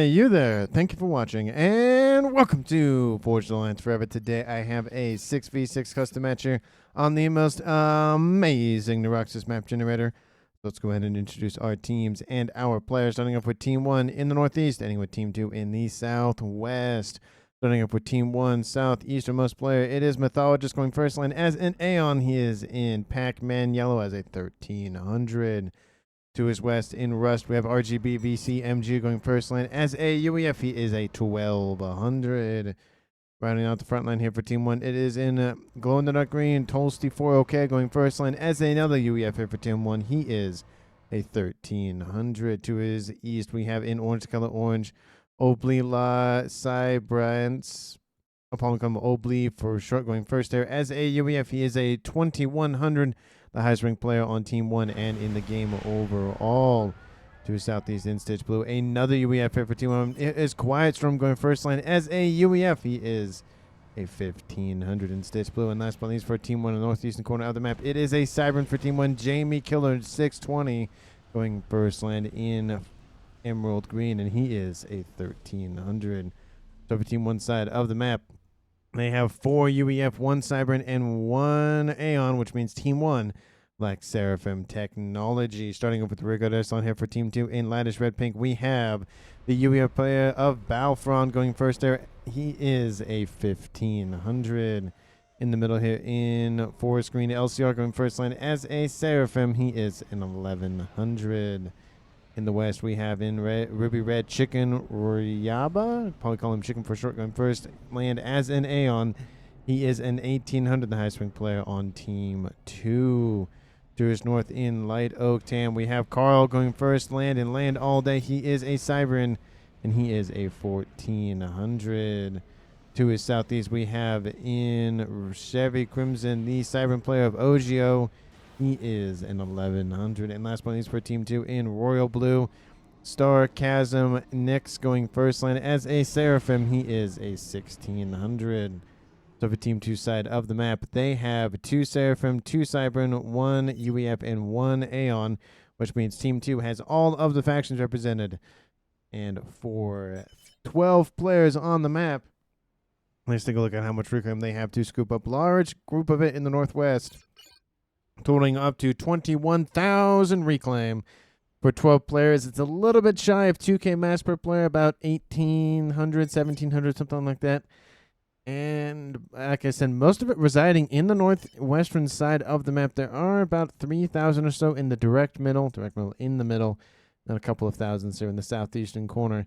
Hey, you there. Thank you for watching, and welcome to Forged Alliance Forever. Today, I have a 6v6 custom matcher on the most amazing Neuroxis map generator. Let's go ahead and introduce our teams and our players, starting off with Team 1 in the Northeast, ending with Team 2 in the Southwest. Starting up with Team 1, Southeasternmost player, it is Mythologist going first line as an Aeon. He is in Pac-Man Yellow as a 1300. To his west in Rust, we have RGB VC MG going first line as a UEF. He is a 1200. Rounding out the front line here for Team 1, it is in Glow in the Dark Green, Tolsty 4OK going first line as another UEF here for Team 1. He is a 1300. To his east, we have in Orange Color Orange, Obli La Cybrance, Apollo Obli for short going first there as a UEF. He is a 2100. The highest ranked player on Team 1 and in the game overall. To his southeast in Stitch Blue, another UEF here for Team 1. It is Quiet Storm going first line as a UEF. He is a 1500 in Stitch Blue. And last but not least for Team 1 in the northeastern corner of the map, it is a Cybern for Team 1. Jamie Killer 620 going first line in Emerald Green, and he is a 1300. So for Team 1 side of the map, they have 4 UEF, 1 Cybern, and 1 Aeon, which means Team 1 lacks Seraphim technology. Starting up with Rigo Deslan here for Team 2 in Laddish Red Pink, we have the UEF player of Balfron going first there. He is a 1500. In the middle here in Forest Green, LCR going first line as a Seraphim. He is an 1100. In the west, we have in Ruby Red Chicken Ryaba. Probably call him Chicken for short, going first land as an Aeon. He is an 1800, the highest ranked player on Team 2. To his north in Light Oak Tam, we have Carl going first land and land all day. He is a Cybern, and he is a 1400. To his southeast, we have in Chevy Crimson, the Cybern player of Ogio. He is an 1100. And last but not least for Team 2 in Royal Blue, Star Chasm Nyx going first line as a Seraphim. He is a 1600. So for Team 2 side of the map, they have 2 Seraphim, 2 Cybern, 1 UEF, and 1 Aeon, which means Team 2 has all of the factions represented. And for 12 players on the map, let's take a look at how much reclaim they have to scoop up. Large group of it in the northwest, totaling up to 21,000 reclaim. For 12 players, it's a little bit shy of 2K mass per player, about 1,800, 1,700, something like that. And like I said, most of it residing in the northwestern side of the map. There are about 3,000 or so in the direct middle in the middle, and a couple of thousands there in the southeastern corner.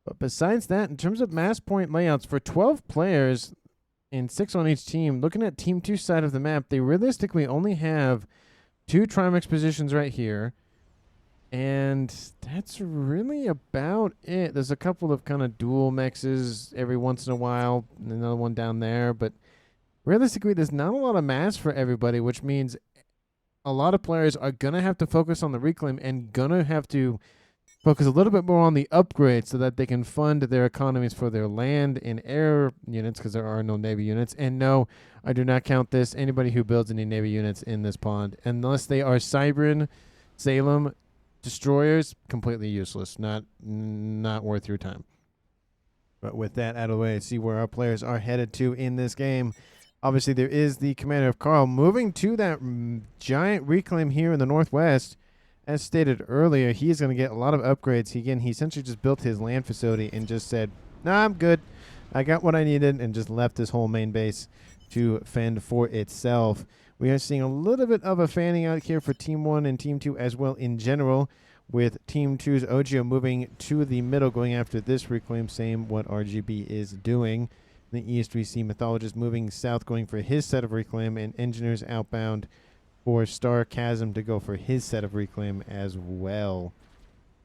But besides that, in terms of mass point layouts, for 12 players and 6 on each team, looking at Team 2 side of the map, they realistically only have 2 Trimex positions right here. And that's really about it. There's a couple of kind of dual mexes every once in a while, and another one down there. But realistically, there's not a lot of mass for everybody, which means a lot of players are going to have to focus on the reclaim and going to have to focus a little bit more on the upgrades so that they can fund their economies for their land and air units, because there are no Navy units. And no, I do not count this. Anybody who builds any Navy units in this pond, unless they are Cybern, Salem, destroyers, completely useless. Not worth your time. But with that out of the way, see where our players are headed to in this game. Obviously, there is the commander of Carl moving to that giant reclaim here in the northwest. As stated earlier, he is going to get a lot of upgrades. He essentially just built his land facility and just said, nah, I'm good. I got what I needed, and just left his whole main base to fend for itself. We are seeing a little bit of a fanning out here for Team 1 and Team 2 as well in general, with Team 2's Ogio moving to the middle, going after this reclaim, same what RGB is doing. In the east, we see Mythologist moving south, going for his set of reclaim, and Engineers outbound for Star Chasm to go for his set of reclaim as well.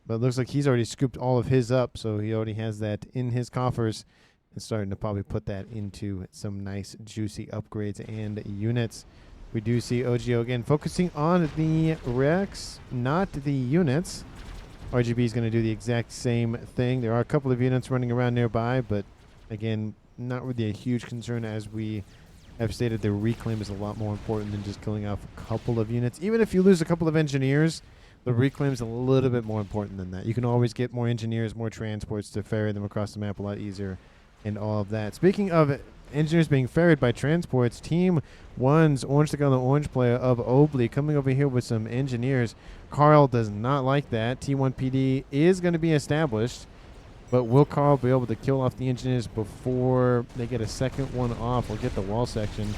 But it looks like he's already scooped all of his up, so he already has that in his coffers and starting to probably put that into some nice juicy upgrades and units. We do see Ogio again focusing on the Rex, not the units. RGB is going to do the exact same thing. There are a couple of units running around nearby, but again, not really a huge concern. As we have stated, the reclaim is a lot more important than just killing off a couple of units. Even if you lose a couple of engineers, The reclaim's a little bit more important than that. You can always get more engineers, more transports to ferry them across the map a lot easier and all of that. Speaking of engineers being ferried by transports, Team 1's Orange to Go, the orange player of Obley, coming over here with some engineers. Carl does not like that. T1 PD is going to be established, but will Carl be able to kill off the engineers before they get a second one off or get the wall section?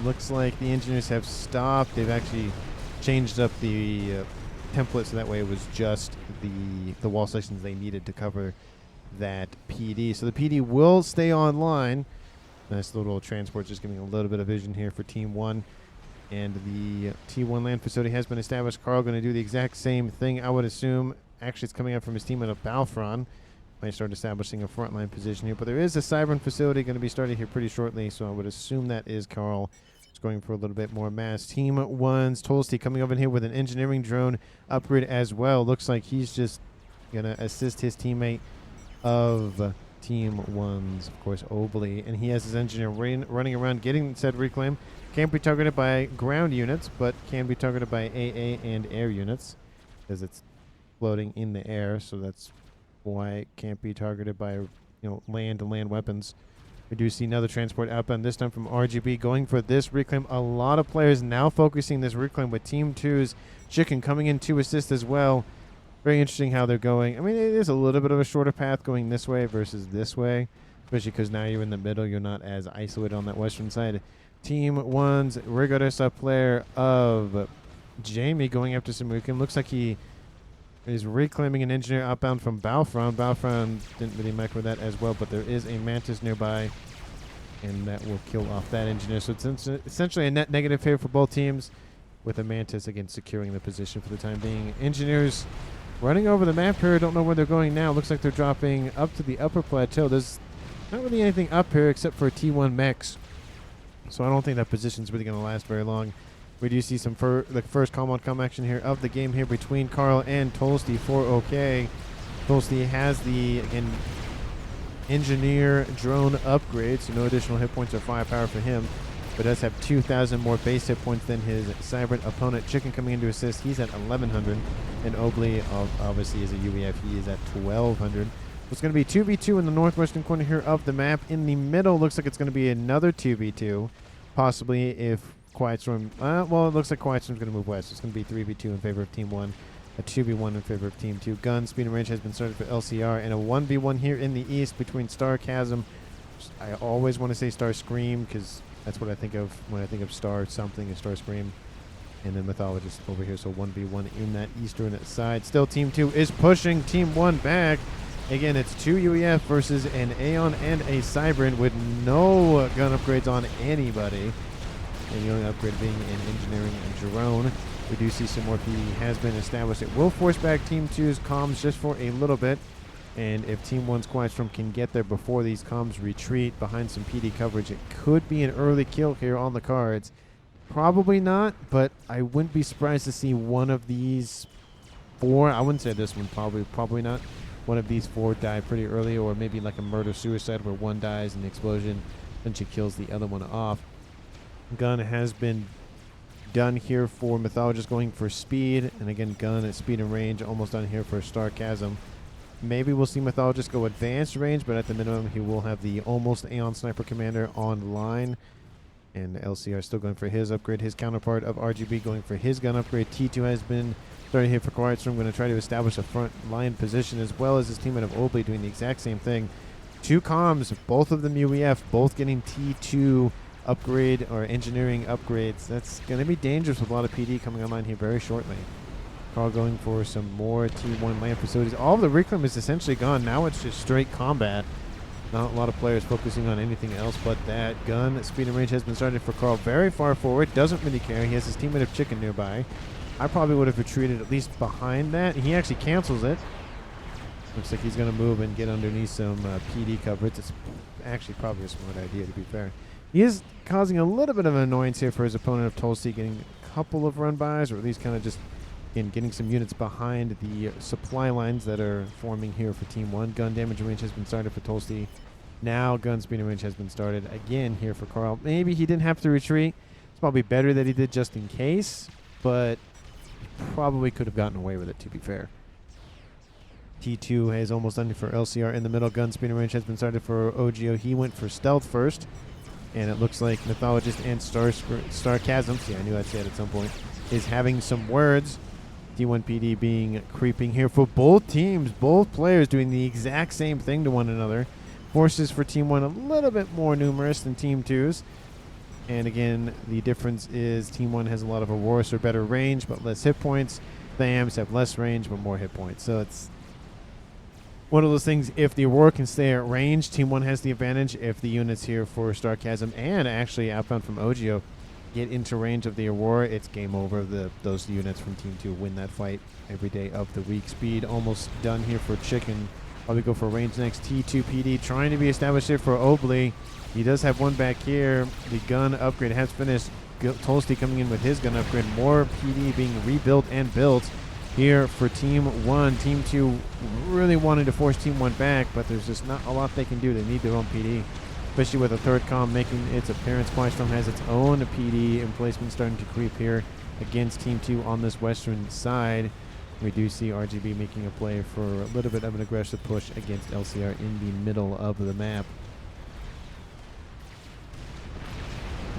Looks like the engineers have stopped. They've actually changed up the template so that way it was just the wall sections they needed to cover that PD. So the PD will stay online. Nice little transport, just giving a little bit of vision here for Team 1. And the T1 land facility has been established. Carl going to do the exact same thing, I would assume. Actually, it's coming up from his team at a Balfron. Might start establishing a frontline position here. But there is a Cybern facility going to be starting here pretty shortly, so I would assume that is Carl. Just going for a little bit more mass. Team 1's Tolsty coming over here with an engineering drone upgrade as well. Looks like he's just going to assist his teammate of Team 1's, of course, Obley. And he has his engineer running around getting said reclaim. Can't be targeted by ground units, but can be targeted by AA and air units because it's floating in the air, so that's why it can't be targeted by land-to-land weapons. We do see another transport outbound, this time from RGB, going for this reclaim. A lot of players now focusing this reclaim with Team 2's Chicken coming in to assist as well. Very interesting how they're going. I mean, it is a little bit of a shorter path going this way versus this way, especially because now you're in the middle. You're not as isolated on that western side. Team 1's Rigoris, a player of Jamie, going after some reclaim. Looks like he is reclaiming an engineer outbound from Balfron. Balfron didn't really mech with that as well, but there is a Mantis nearby, and that will kill off that engineer. So it's essentially a net negative here for both teams, with a Mantis, again, securing the position for the time being. Engineers running over the map here. Don't know where they're going now. Looks like they're dropping up to the upper plateau. There's not really anything up here except for T1 Mechs, so I don't think that position's really going to last very long. We do see some the first come action here of the game here between Carl and Tolsty for OK. Tolsty has the, again, engineer drone upgrade, so no additional hit points or firepower for him, but does have 2,000 more base hit points than his Cybern opponent. Chicken coming in to assist. He's at 1,100, and Obley obviously is a UEF. He is at 1,200. It's going to be 2v2 in the northwestern corner here of the map. In the middle, looks like it's going to be another 2v2, possibly if Quiet Storm, well, it looks like Quiet Storm's going to move west. It's going to be 3v2 in favor of Team 1, a 2v1 in favor of Team 2. Gun, speed, and range has been started for LCR, and a 1v1 here in the east between Star Chasm. I always want to say Star Scream because that's what I think of when I think of Star something and Star Scream. And then Mythologist over here, so 1v1 in that eastern side. Still, Team 2 is pushing Team 1 back. Again, it's 2 UEF versus an Aeon and a Cybern with no gun upgrades on anybody. And the only upgrade being an engineering and drone. We do see some more PD has been established. It will force back Team 2's comms just for a little bit. And if Team 1's Quiet Storm can get there before these comms retreat behind some PD coverage, it could be an early kill here on the cards. Probably not, but I wouldn't be surprised to see one of these 4. I wouldn't say this one, probably not. One of these 4 die pretty early, or maybe like a murder-suicide where one dies in the explosion, then she kills the other one off. Gun has been done here for Mythologist, going for speed, and again, gun at speed and range, almost done here for Star Chasm. Maybe we'll see Mythologist go advanced range, but at the minimum, he will have the almost Aeon Sniper Commander online. And LCR still going for his upgrade. His counterpart of RGB going for his gun upgrade. T2 has been starting here for Quiet Storm, going to try to establish a front line position, as well as his teammate of Obley doing the exact same thing. 2 comms, both of them UEF, both getting T2 upgrade or engineering upgrades. That's going to be dangerous with a lot of PD coming online here very shortly. Carl going for some more T1 land facilities. All of the reclaim is essentially gone. Now it's just straight combat. Not a lot of players focusing on anything else but that. Gun, speed and range has been started for Carl very far forward. Doesn't really care. He has his teammate of Chicken nearby. I probably would have retreated at least behind that. He actually cancels it. Looks like he's going to move and get underneath some PD coverage. It's actually probably a smart idea, to be fair. He is causing a little bit of an annoyance here for his opponent of Tulsi, getting a couple of run-bys, or at least kind of just getting some units behind the supply lines that are forming here for Team 1. Gun damage and range has been started for Tulsi. Now gun speed and range has been started again here for Carl. Maybe he didn't have to retreat. It's probably better that he did just in case, but Probably could have gotten away with it, to be fair. T2 has almost done it for LCR in the middle. Gun speed range has been started for OGO. He went for stealth first. And it looks like Mythologist and Sarcasm, yeah, I knew I'd say it at some point, is having some words. T1 PD being creeping here for both teams, both players doing the exact same thing to one another. Forces for Team 1 a little bit more numerous than Team 2's. And again, the difference is Team 1 has a lot of Auroras or better range, but less hit points. The AMs have less range, but more hit points. So it's one of those things, if the Aurora can stay at range, Team 1 has the advantage. If the units here for Sarcasm and actually outbound from OGO get into range of the Aurora, it's game over. Those units from Team 2 win that fight every day of the week. Speed almost done here for Chicken. Probably go for range next. T2 PD trying to be established here for Obley. He does have one back here. The gun upgrade has finished. Tolsty coming in with his gun upgrade. More PD being rebuilt and built here for Team 1. Team 2 really wanted to force Team 1 back, but there's just not a lot they can do. They need their own PD, especially with a third comm making its appearance. Quaestorm has its own PD emplacement starting to creep here against Team 2 on this western side. We do see RGB making a play for a little bit of an aggressive push against LCR in the middle of the map.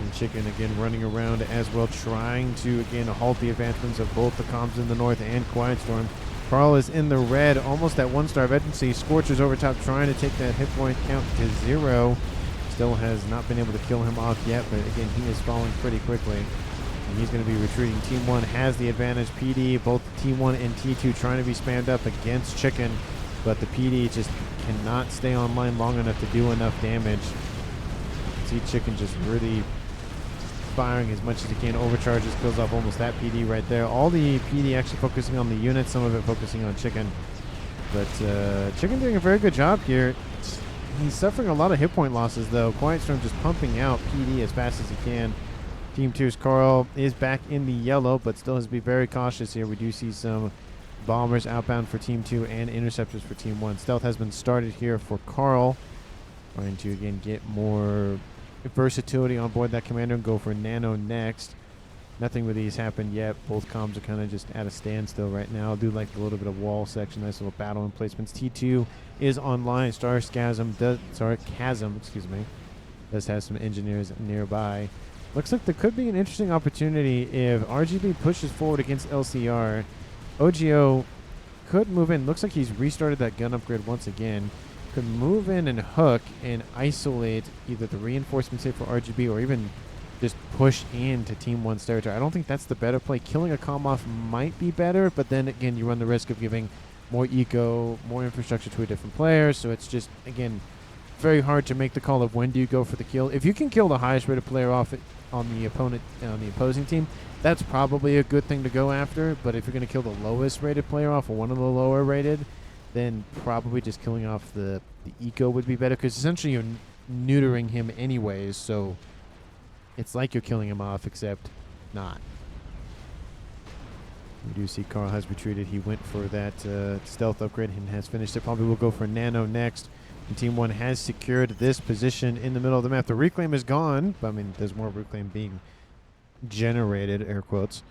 And Chicken again running around as well, trying to again halt the advancements of both the comms in the north and Quietstorm. Carl is in the red, almost at 1-star veterancy. Scorcher's over top trying to take that hit point count to 0. Still has not been able to kill him off yet, but again, he is falling pretty quickly. And he's going to be retreating. Team 1 has the advantage. PD, both T1 and T2 trying to be spammed up against Chicken, but the PD just cannot stay online long enough to do enough damage. See Chicken just really firing as much as he can. Overcharges, kills off almost that PD right there. All the PD actually focusing on the unit, some of it focusing on Chicken. But Chicken doing a very good job here. He's suffering a lot of hit point losses though. Quietstorm just pumping out PD as fast as he can. Team 2's Carl is back in the yellow, but still has to be very cautious here. We do see some bombers outbound for Team 2 and interceptors for Team 1. Stealth has been started here for Carl. Trying to, again, get more versatility on board that commander and go for Nano next. Nothing really has happened yet. Both comms are kind of just at a standstill right now. I do like the little bit of wall section, nice little battle emplacements. T2 is online. Sarcasm, excuse me, does have some engineers nearby. Looks like there could be an interesting opportunity if RGB pushes forward against LCR. OGO could move in. Looks like he's restarted that gun upgrade once again. Could move in and hook and isolate either the reinforcements here for RGB or even just push into Team 1's territory. I don't think that's the better play. Killing a comm off might be better, but then again, you run the risk of giving more eco, more infrastructure to a different player. So it's just, again, very hard to make the call of when do you go for the kill. If you can kill the highest rated player off on the opposing team, that's probably a good thing to go after. But if you're going to kill the lowest rated player off or one of the lower rated, then probably just killing off the eco would be better, because essentially you're neutering him anyways, so it's like you're killing him off, except not. We do see Carl has retreated. He went for that stealth upgrade and has finished it. Probably will go for Nano next. And Team 1 has secured this position in the middle of the map. The reclaim is gone, but I mean, there's more reclaim being generated, air quotes.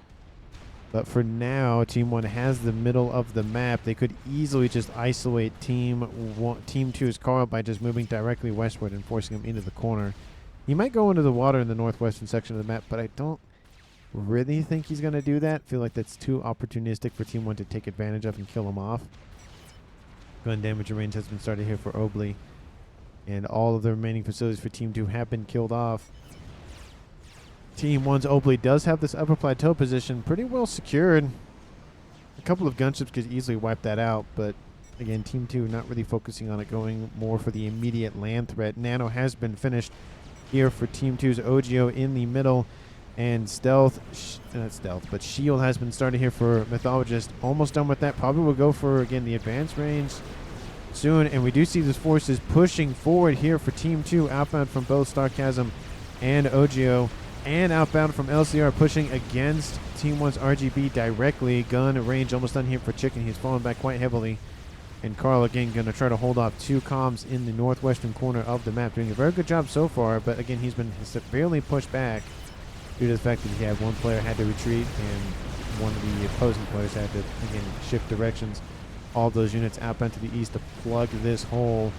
But for now, Team 1 has the middle of the map. They could easily just isolate Team 2's Carl by just moving directly westward and forcing him into the corner. He might go into the water in the northwestern section of the map, but I don't really think he's going to do that. I feel like that's too opportunistic for Team 1 to take advantage of and kill him off. Gun damage range has been started here for Obley. And all of the remaining facilities for Team 2 have been killed off. Team 1's Obley does have this upper plateau position pretty well secured. A couple of gunships could easily wipe that out, but again, Team 2 not really focusing on it, going more for the immediate land threat. Nano has been finished here for Team 2's OGO in the middle, and not stealth, but shield has been started here for Mythologist. Almost done with that. Probably will go for, again, the advanced range soon, and we do see these forces pushing forward here for Team 2, outbound from both Sarcasm and OGO. And outbound from LCR, pushing against Team 1's RGB directly. Gun range almost done here for Chicken. He's fallen back quite heavily. And Carl, again, going to try to hold off two comms in the northwestern corner of the map. Doing a very good job so far, but again, he's been severely pushed back due to the fact that he had one player had to retreat and one of the opposing players had to, again, shift directions. All those units outbound to the east to plug this hole.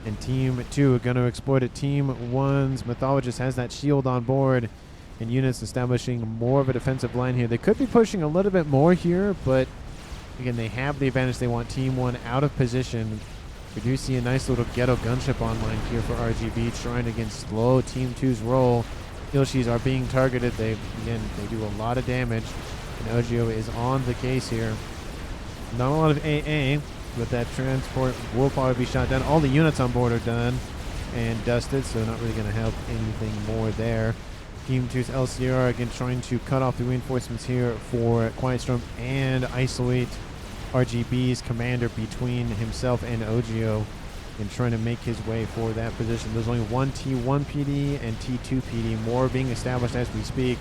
And Team 2 are going to exploit it. Team 1's Mythologist has that shield on board. And units establishing more of a defensive line here. They could be pushing a little bit more here, but again, they have the advantage. They want Team 1 out of position. We do see a nice little ghetto gunship online here for RGB, trying to, again, slow Team 2's roll. Ilshis are being targeted. They do a lot of damage. And Ogio is on the case here. Not a lot of AA, but that transport will probably be shot down. All the units on board are done and dusted, so not really going to help anything more there. Team 2's LCR, again, trying to cut off the reinforcements here for Quiet Storm and isolate RGB's commander between himself and Ogio, and trying to make his way for that position. There's only one T1 PD and T2 PD, more being established as we speak.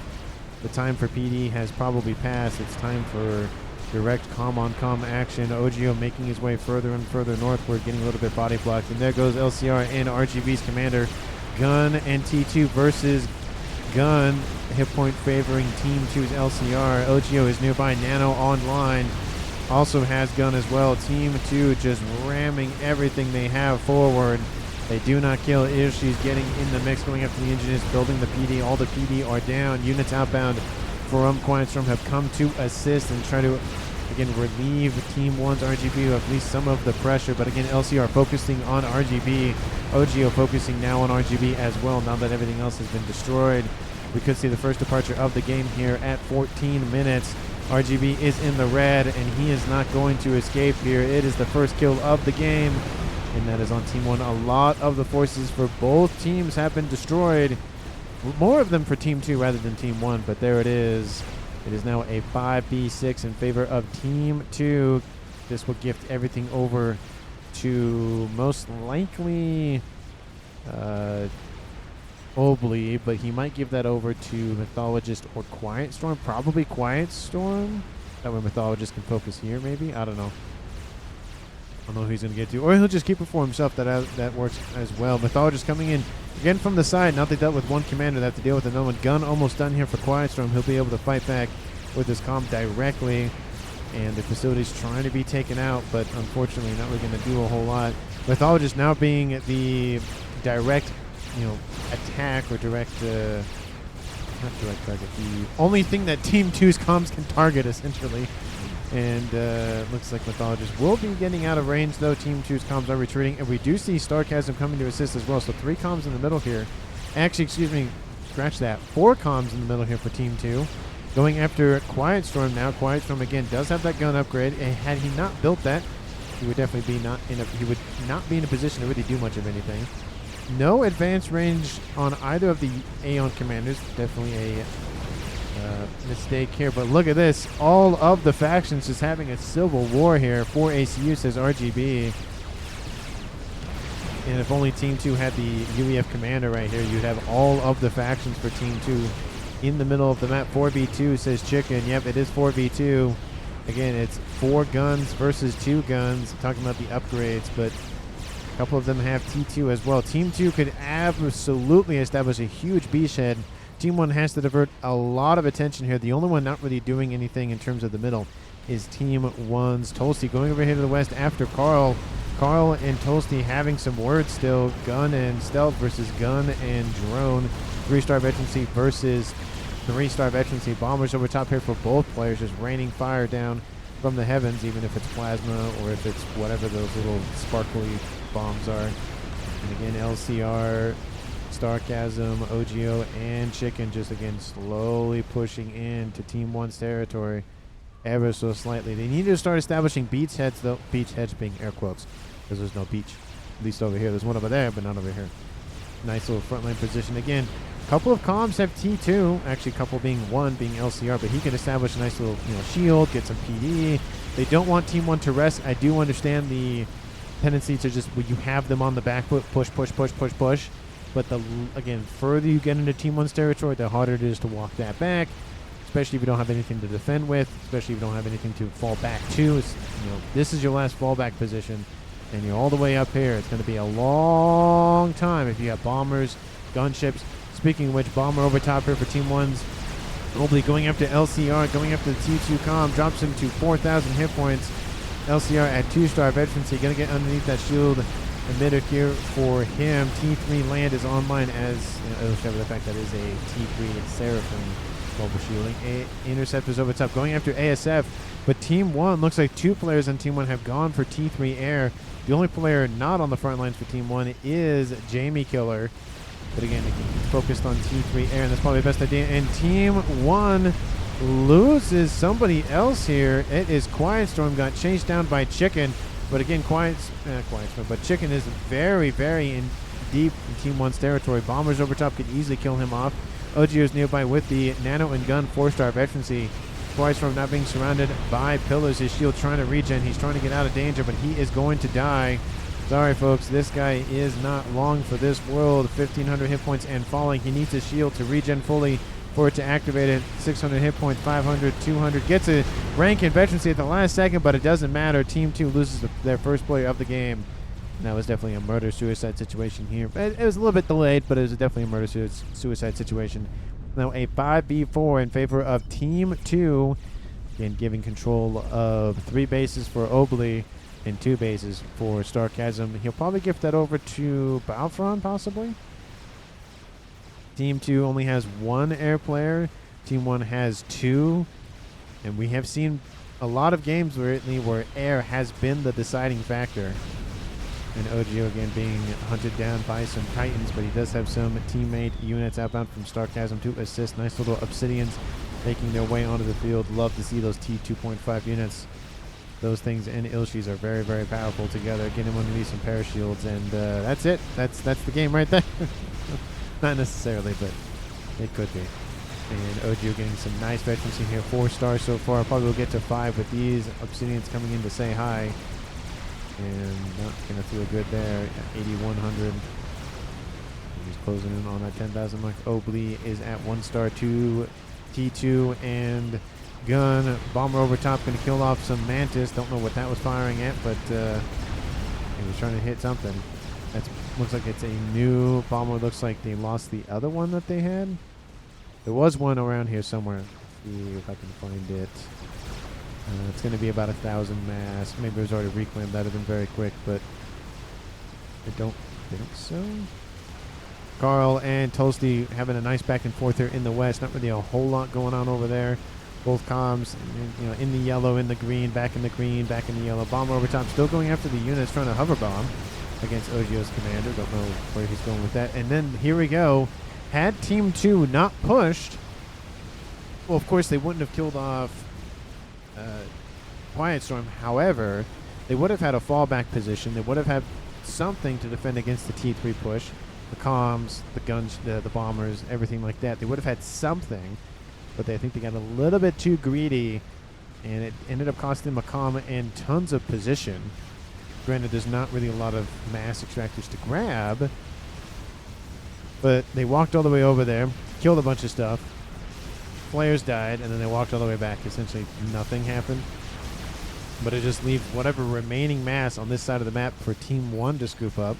The time for PD has probably passed. It's time for direct com-on-com action. Ogio making his way further and further northward, getting a little bit body blocked. And there goes LCR and RGB's commander. Gun and T2 versus Gun. Hit point favoring Team 2's LCR. Ogio is nearby. Nano online. Also has Gun as well. Team 2 just ramming everything they have forward. They do not kill. She's getting in the mix, going after the engineers, building the PD. All the PD are down. Units outbound from Quiet Storm have come to assist and try to, again, relieve Team 1's RGB of at least some of the pressure. But again, LCR focusing on RGB. Ogio focusing now on RGB as well, now that everything else has been destroyed. We could see the first departure of the game here at 14 minutes. RGB is in the red, and he is not going to escape here. It is the first kill of the game, and that is on Team 1. A lot of the forces for both teams have been destroyed. More of them for Team 2 rather than Team 1, but there it is. It is now a 5v6 in favor of Team 2. This will gift everything over to most likely Obley, but he might give that over to Mythologist or Quiet Storm. Probably Quiet Storm. That way Mythologist can focus here, maybe. I don't know. I don't know who he's going to get to. Or he'll just keep it for himself. That works as well. Mythologist coming in again from the side. Now they dealt with one commander. They have to deal with another one. Gun almost done here for Quiet Storm. He'll be able to fight back with his comm directly. And the facility's trying to be taken out, but unfortunately not really going to do a whole lot. Mythologist now being the direct, attack or direct, not direct target, the only thing that Team 2's comms can target, essentially. And looks like Mythologist will be getting out of range, though. Team 2's comms are retreating, and we do see Starchasm coming to assist as well. So 3 comms in the middle here. Actually, excuse me, scratch that. 4 comms in the middle here for Team 2. Going after Quiet Storm now. Quiet Storm, again, does have that gun upgrade. And had he not built that, he would definitely be he would not be in a position to really do much of anything. No advanced range on either of the Aeon commanders. Definitely a mistake here. But look at this. All of the factions just having a civil war here for ACU, says RGB. And if only Team 2 had the UEF commander right here, you'd have all of the factions for Team 2 in the middle of the map. 4v2, says Chicken. Yep, it is 4v2. Again, it's 4 guns versus 2 guns. I'm talking about the upgrades, but a couple of them have T2 as well. Team 2 could absolutely establish a huge beachhead. Team 1 has to divert a lot of attention here. The only one not really doing anything in terms of the middle is Team 1's Toasty going over here to the west after Carl. Carl and Toasty having some words still. Gun and Stealth versus Gun and Drone. 3-star veterancy versus 3-star veterancy. Bombers over top here for both players, just raining fire down from the heavens, even if it's plasma or if it's whatever those little sparkly bombs are. And again, LCR, Starchasm, Ogio, and Chicken just again slowly pushing into Team 1's territory ever so slightly. They need to start establishing beachheads, though. Beachheads being air quotes, because there's no beach. At least over here. There's one over there, but not over here. Nice little frontline position. Again, a couple of comms have T2. Actually, a couple being one being LCR, but he can establish a nice little shield, get some PD. They don't want Team 1 to rest. I do understand the tendency to just, you have them on the back foot, push, push, push, push, push. But again, further you get into Team 1's territory, the harder it is to walk that back, especially if you don't have anything to defend with, especially if you don't have anything to fall back to. This is your last fallback position, and you're all the way up here. It's going to be a long time if you have bombers, gunships. Speaking of which, bomber over top here for Team 1's Obley going after LCR, going after the T2 comm, drops him to 4,000 hit points. LCR at 2-star veterancy, going to get underneath that shield emitter here for him. T3 land is online as illustrated by the fact that is a T3 Seraphim mobile shielding. Interceptors over top, going after ASF, but Team 1 looks like 2 players on Team 1 have gone for T3 air. The only player not on the front lines for Team 1 is Jamie Killer. But again, focused on T3 air, and that's probably the best idea. And Team 1 loses somebody else here. It is Quiet Storm, got chased down by Chicken. But again, Quiet Storm. But Chicken is very, very deep in Team 1's territory. Bombers over top could easily kill him off. OGO is nearby with the nano and gun 4-star veterancy. Quiet Storm not being surrounded by pillars. His shield trying to regen. He's trying to get out of danger, but he is going to die. Sorry, folks. This guy is not long for this world. 1,500 hit points and falling. He needs a shield to regen fully for it to activate it. 600 hit points, 500, 200. Gets a rank in veterancy at the last second, but it doesn't matter. Team 2 loses their first player of the game. And that was definitely a murder-suicide situation here. It was a little bit delayed, but it was definitely a murder-suicide situation. Now a 5v4 in favor of Team 2. Again, giving control of 3 bases for Obley and 2 bases for Starchasm. He'll probably gift that over to Balfron, possibly. Team 2 only has 1 air player. Team 1 has 2. And we have seen a lot of games where air has been the deciding factor. And OGO again being hunted down by some Titans, but he does have some teammate units outbound from Starchasm to assist. Nice little Obsidians making their way onto the field. Love to see those T2.5 units. Those things and Ilshis are very, very powerful together. Get him underneath some parashields, and that's it. That's the game right there. Not necessarily, but it could be. And OGO getting some nice veterancy here. 4 stars so far. Probably will get to 5 with these Obsidians coming in to say hi. And not going to feel good there at 8,100. He's closing in on that 10,000 mark. Obley is at 1 star, 2 T2 and gun. Bomber over top, going to kill off some Mantis. Don't know what that was firing at, but he was trying to hit something. That looks like it's a new bomber. Looks like they lost the other one that they had. There was one around here somewhere. Let's see if I can find it. It's going to be about 1,000 mass. Maybe it was already reclaimed. That would have been very quick, but I don't think so. Carl and Toasty having a nice back and forth here in the west. Not really a whole lot going on over there. Both comms, in the yellow, in the green, back in the green, back in the yellow. Bomber over top, still going after the units, trying to hover bomb against OGO's commander. Don't know where he's going with that. And then here we go. Had Team 2 not pushed, well, of course, they wouldn't have killed off Quiet Storm. However, they would have had a fallback position. They would have had something to defend against the T3 push. The comms, the guns, the bombers, everything like that. They would have had something, but I think they got a little bit too greedy, and it ended up costing them a comm and tons of position. Granted, there's not really a lot of mass extractors to grab, but they walked all the way over there, killed a bunch of stuff. Players died, and then they walked all the way back. Essentially, nothing happened. But it just leaves whatever remaining mass on this side of the map for Team 1 to scoop up.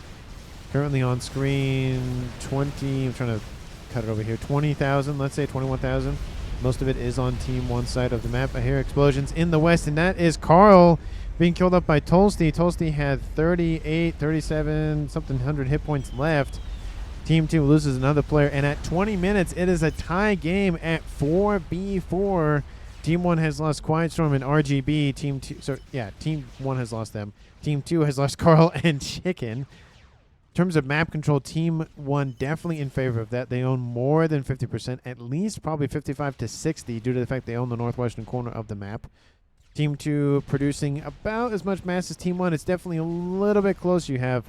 Currently on screen, 20, I'm trying to cut it over here, 20,000, let's say 21,000. Most of it is on Team 1 side of the map. I hear explosions in the west, and that is Carl being killed up by Tolsty. Tolsty had 38, 37, something 100 hit points left. Team 2 loses another player, and at 20 minutes, it is a tie game at 4v4. Team 1 has lost Quiet Storm and RGB. Team 1 has lost them. Team 2 has lost Carl and Chicken. In terms of map control, Team 1 definitely in favor of that. They own more than 50%, at least probably 55 to 60 due to the fact they own the northwestern corner of the map. Team 2 producing about as much mass as Team 1. It's definitely a little bit close. You have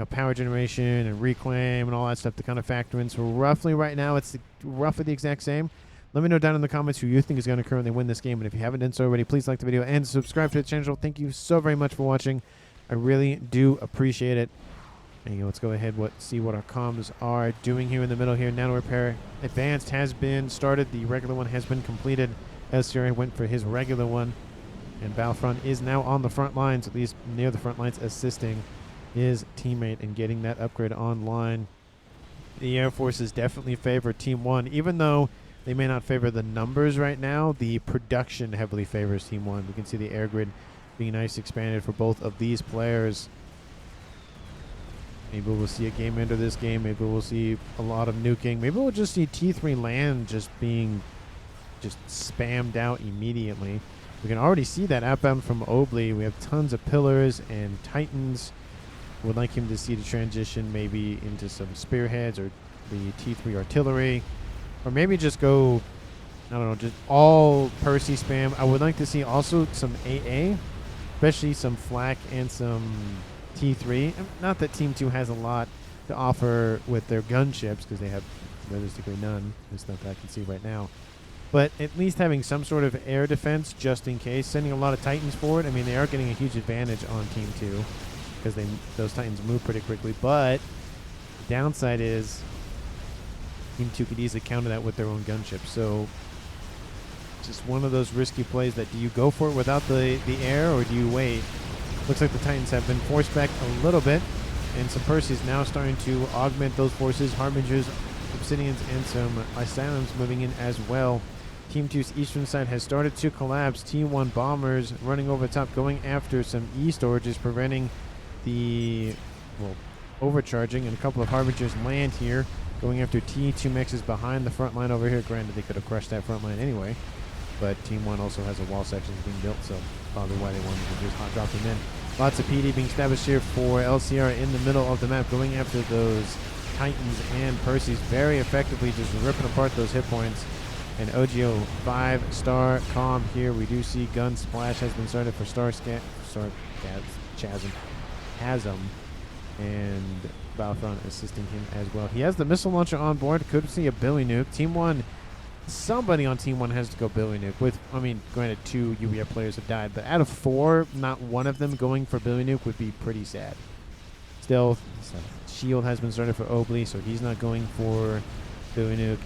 power generation and reclaim and all that stuff to kind of factor in. So roughly right now, it's roughly the exact same. Let me know down in the comments who you think is going to currently win this game. And if you haven't done so already, please like the video and subscribe to the channel. Thank you so very much for watching. I really do appreciate it. And let's go ahead see what our comms are doing here in the middle here. Nano repair advanced has been started. The regular one has been completed. SCRA went for his regular one. And Battlefront is now on the front lines, at least near the front lines, assisting his teammate in getting that upgrade online. The Air Forces definitely favor Team 1, even though they may not favor the numbers right now. The production heavily favors Team 1. We can see the air grid being nice expanded for both of these players. Maybe we'll see a game enter this game. Maybe we'll see a lot of nuking. Maybe we'll just see T3 land just being spammed out immediately. We can already see that outbound from Obley. We have tons of pillars and titans. Would like him to see the transition maybe into some spearheads or the T3 artillery. Or maybe just go, I don't know, just all Percy spam. I would like to see also some AA, especially some flak and some T3. Not that Team 2 has a lot to offer with their gunships, because they have realistically none. There's not that I can see right now. But at least having some sort of air defense just in case. Sending a lot of Titans forward. I mean, they are getting a huge advantage on Team 2 because those Titans move pretty quickly. But the downside is Team 2 could easily counter that with their own gunships. So just one of those risky plays that do you go for it without the air, or do you wait? Looks like the Titans have been forced back a little bit, and some Percy's now starting to augment those forces. Harbingers, Obsidians, and some Asylums moving in as well. Team 2's eastern side has started to collapse. T1 bombers running over top, going after some E-storages, preventing the, well, overcharging, and a couple of Harbingers land here, going after T2 Mechs behind the front line over here. Granted, they could have crushed that front line anyway, but Team 1 also has a wall section being built, so probably why they wanted to just hot drop them in. Lots of PD being established here for LCR in the middle of the map, going after those Titans and Percys very effectively, just ripping apart those hit points. And OGO 5-star calm here. We do see gun splash has been started for Chasm, and Battlefront assisting him as well. He has the missile launcher on board. Could see a Billy Nuke. Team 1, somebody on Team 1 has to go Billy Nuke. With, I mean, granted 2 UBF players have died, but out of 4, not one of them going for Billy Nuke would be pretty sad. Still, shield has been started for Obley, so he's not going for Billy Nuke.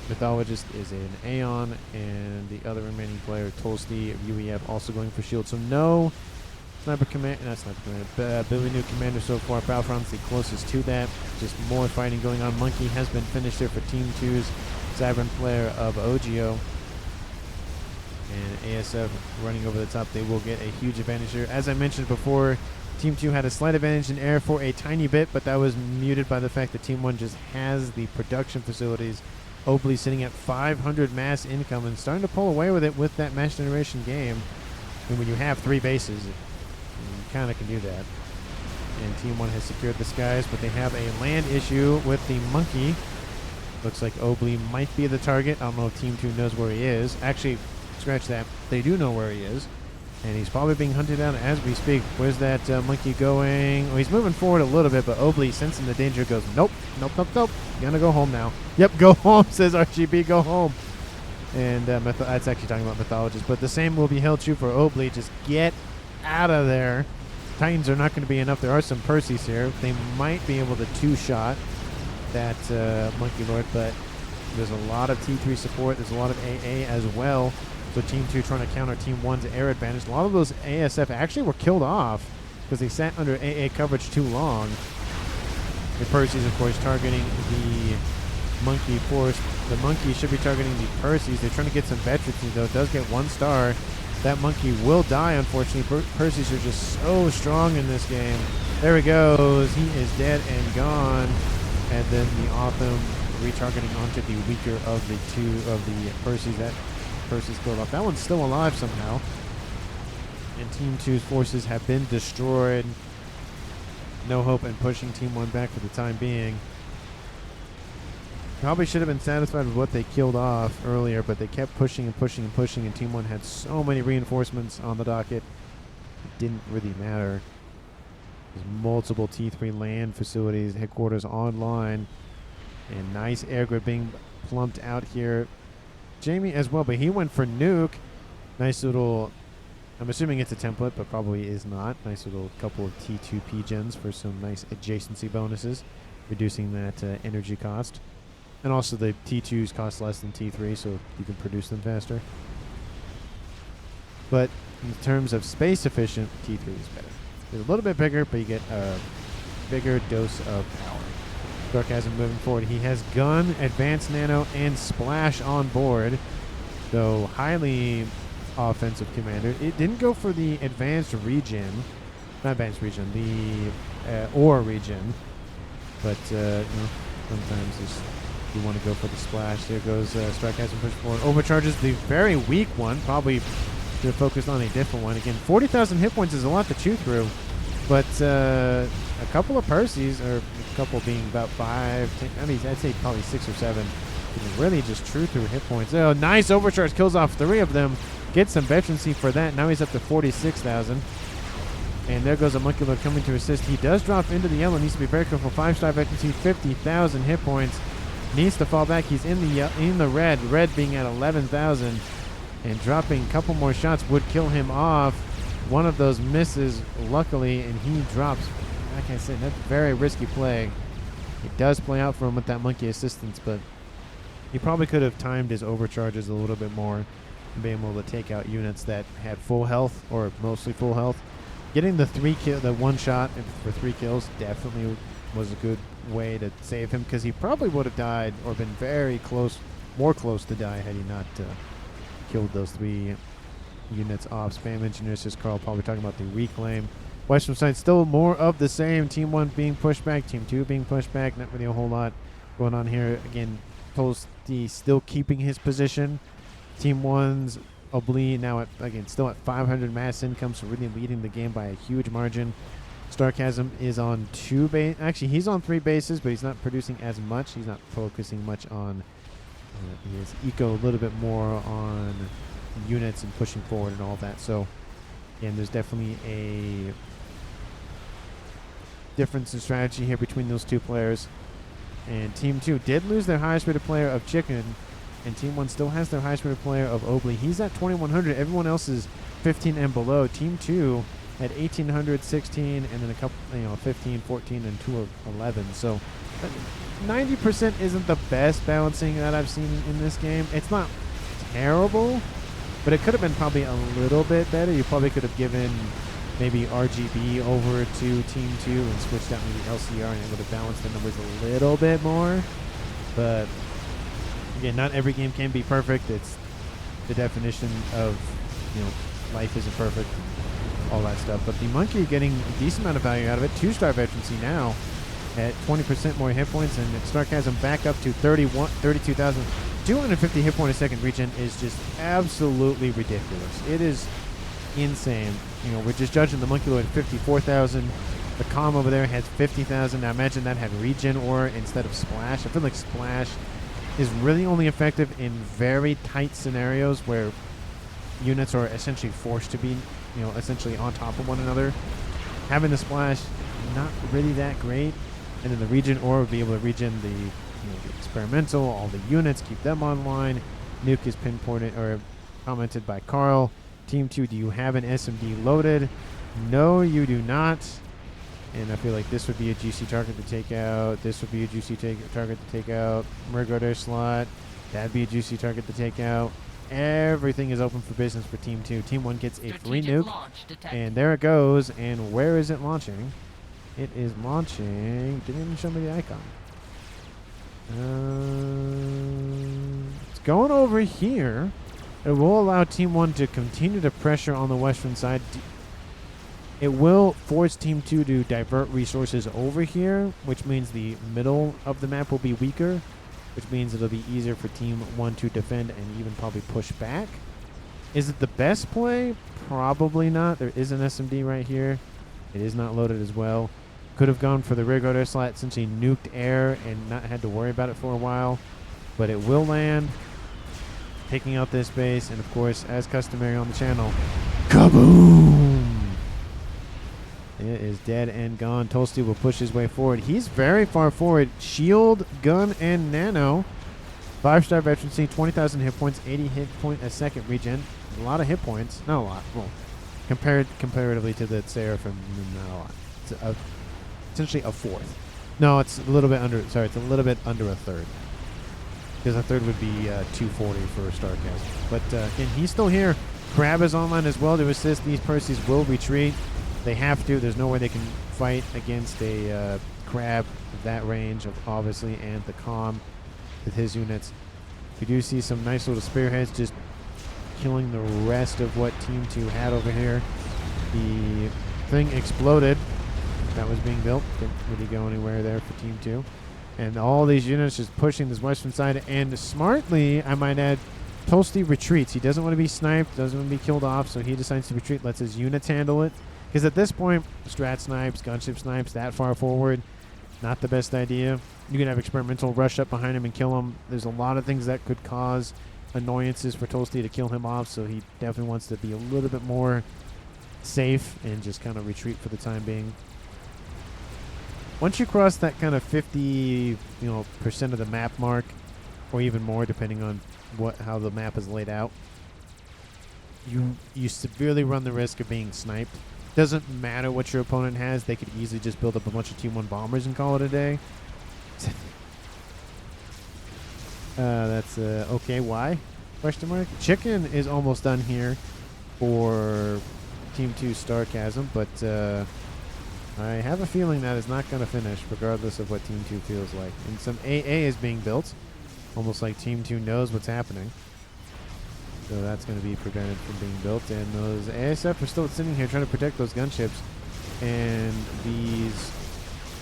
Mythologist is an Aeon, and the other remaining player, Tolsty of UEF, also going for shield. So no Sniper Commander, not Sniper Commander, Billy Nuke Commander so far. Battlefront's the closest to that. Just more fighting going on. Monkey has been finished here for Team 2's Sovereign player of OGO. And ASF running over the top. They will get a huge advantage here. As I mentioned before, Team 2 had a slight advantage in air for a tiny bit, but that was muted by the fact that Team 1 just has the production facilities. Obley sitting at 500 mass income and starting to pull away with it with that mass generation game. And when you have 3 bases, you kind of can do that. And Team 1 has secured the skies, but they have a land issue with the Monkey. Looks like Obley might be the target. I don't know if Team 2 knows where he is. Actually, scratch that. They do know where he is. And he's probably being hunted down as we speak. Where's that Monkey going? Oh, he's moving forward a little bit, but Obley, sensing the danger, goes, nope, nope, nope, nope. Gonna go home now. Yep, go home, says RGB, go home. And that's actually talking about Mythologist. But the same will be held true for Obley. Just get out of there. Titans are not going to be enough. There are some Percys here. They might be able to 2-shot that Monkey Lord, but there's a lot of T3 support. There's a lot of AA as well. So Team 2 trying to counter Team 1's air advantage. A lot of those ASF actually were killed off because they sat under AA coverage too long. The Percys, of course, targeting the Monkey force. The Monkey should be targeting the Percys. They're trying to get some veterancy, though. It does get 1 star. That Monkey will die, unfortunately. Percys are just so strong in this game. There he goes. He is dead and gone. And then the Autumn retargeting onto the weaker of the 2 of the Percys. That Percy's killed off. That one's still alive somehow. And Team 2's forces have been destroyed. No hope in pushing Team 1 back for the time being. Probably should have been satisfied with what they killed off earlier, but they kept pushing and pushing and pushing, and Team 1 had so many reinforcements on the docket. It didn't really matter. There's multiple T3 land facilities, headquarters online, and nice air grid being plumped out here. Jamie as well, but he went for Nuke. Nice little, I'm assuming it's a template, but probably is not. Nice little couple of T2P gens for some nice adjacency bonuses, reducing that energy cost. And also the T2s cost less than T3, so you can produce them faster. But in terms of space efficient, T3 is better. They're a little bit bigger, but you get a bigger dose of power. Sarcasm moving forward. He has gun, advanced nano, and splash on board. So highly offensive commander. It didn't go for the advanced regen. Not advanced regen. The ore regen. But sometimes you want to go for the splash. There goes Sarcasm push forward. Overcharges the very weak one. Probably should have focused on a different one. Again, 40,000 hit points is a lot to chew through. But a couple of Percys, or a couple being about 5, 10, I mean, I'd say probably 6 or 7, can really just chew through hit points. Oh, nice overcharge. Kills off 3 of them. Gets some veterancy for that. Now he's up to 46,000. And there goes a Monkey Lord coming to assist. He does drop into the yellow. Needs to be very careful. 5-star veterancy, 50,000 hit points. Needs to fall back. He's in the red. Red being at 11,000. And dropping a couple more shots would kill him off. One of those misses, luckily, and he drops. Like I said, that's a very risky play. It does play out for him with that monkey assistance, but he probably could have timed his overcharges a little bit more and been able to take out units that had full health or mostly full health. Getting the one shot for 3 kills definitely was a good way to save him, because he probably would have died or been very close, more close to die had he not killed those 3 units off. Spam Engineer, says Carl, probably talking about the reclaim. Western side still more of the same. Team 1 being pushed back, Team 2 being pushed back. Not really a whole lot going on here. Again, Toasty still keeping his position. Team 1's Obli now at, again, still at 500 mass income, so really leading the game by a huge margin. Sarcasm is on 2 base. Actually, he's on 3 bases, but he's not producing as much. He's not focusing much on his eco, a little bit more on units and pushing forward and all that. So, again, there's definitely a difference in strategy here between those 2 players. And Team 2 did lose their highest rated player of Chicken, and Team 1 still has their highest rated player of Obli. He's at 2,100. Everyone else is 15 and below. Team 2 at 1,800, 16, and then a couple, 15, 14, and 2 of 11. So 90% isn't the best balancing that I've seen in this game. It's not terrible, but it could have been probably a little bit better. You probably could have given maybe RGB over to Team 2 and switched out maybe LCR, and it would have balanced the numbers a little bit more. But again, not every game can be perfect. It's the definition of, life isn't perfect, all that stuff. But the monkey getting a decent amount of value out of it. 2-star veterancy now at 20% more hit points, and Sarcasm back up to 32,000. 250 hit point a second regen is just absolutely ridiculous. It is insane. We're just judging the Monkey Lord at 54,000. The Calm over there has 50,000. Now imagine that had regen ore instead of splash. I feel like splash is really only effective in very tight scenarios where units are essentially forced to be, essentially on top of one another. Having the splash, not really that great. And then the regen ore would be able to regen the experimental, all the units, keep them online. Nuke is pinpointed or commented by Carl. Team 2, do you have an SMD loaded? No, you do not. And I feel like this would be a juicy target to take out. This would be a juicy target to take out. Murgoder slot. That'd be a juicy target to take out. Everything is open for business for Team 2. Team 1 gets a free nuke. And there it goes. And where is it launching? It is launching. Didn't even show me the icon. It's going over here. It will allow Team 1 to continue to pressure on the western side. It will force Team 2 to divert resources over here, which means the middle of the map will be weaker, which means it'll be easier for Team 1 to defend and even probably push back. Is it the best play? Probably not. There is an SMD right here. It is not loaded as well. Could have gone for the rear guard air slot since he nuked air and not had to worry about it for a while. But it will land, taking out this base. And of course, as customary on the channel, kaboom! It is dead and gone. Toasty will push his way forward. He's very far forward. Shield, gun, and nano. 5-star veterancy, 20,000 hit points, 80 hit point a second regen. A lot of hit points. Not a lot. Well, comparatively to the Seraphim, not a lot. It's essentially a fourth. No, it's a little bit under. Sorry, it's a little bit under a third. Because a third would be 240 for Starcast. But again, he's still here. Crab is online as well to assist. These Percys will retreat. They have to. There's no way they can fight against a crab of that range, obviously, and the calm with his units. We do see some nice little spearheads just killing the rest of what Team 2 had over here. The thing exploded that was being built. Didn't really go anywhere there for Team 2. And all these units just pushing this western side. And smartly, I might add, Toasty retreats. He doesn't want to be sniped, doesn't want to be killed off, so he decides to retreat, lets his units handle it. Because at this point, strat snipes, gunship snipes, that far forward, not the best idea. You can have experimental rush up behind him and kill him. There's a lot of things that could cause annoyances for Toasty to kill him off, so he definitely wants to be a little bit more safe and just kind of retreat for the time being. Once you cross that kind of 50% of the map mark, or even more depending on how the map is laid out, you severely run the risk of being sniped. Doesn't matter what your opponent has, they could easily just build up a bunch of Team 1 bombers and call it a day. That's okay, why? Question mark. Chicken is almost done here for Team 2 Starchasm, but I have a feeling that is not going to finish regardless of what Team 2 feels like. And some AA is being built, almost like Team 2 knows what's happening. So that's going to be prevented from being built. And those ASF are still sitting here trying to protect those gunships. And these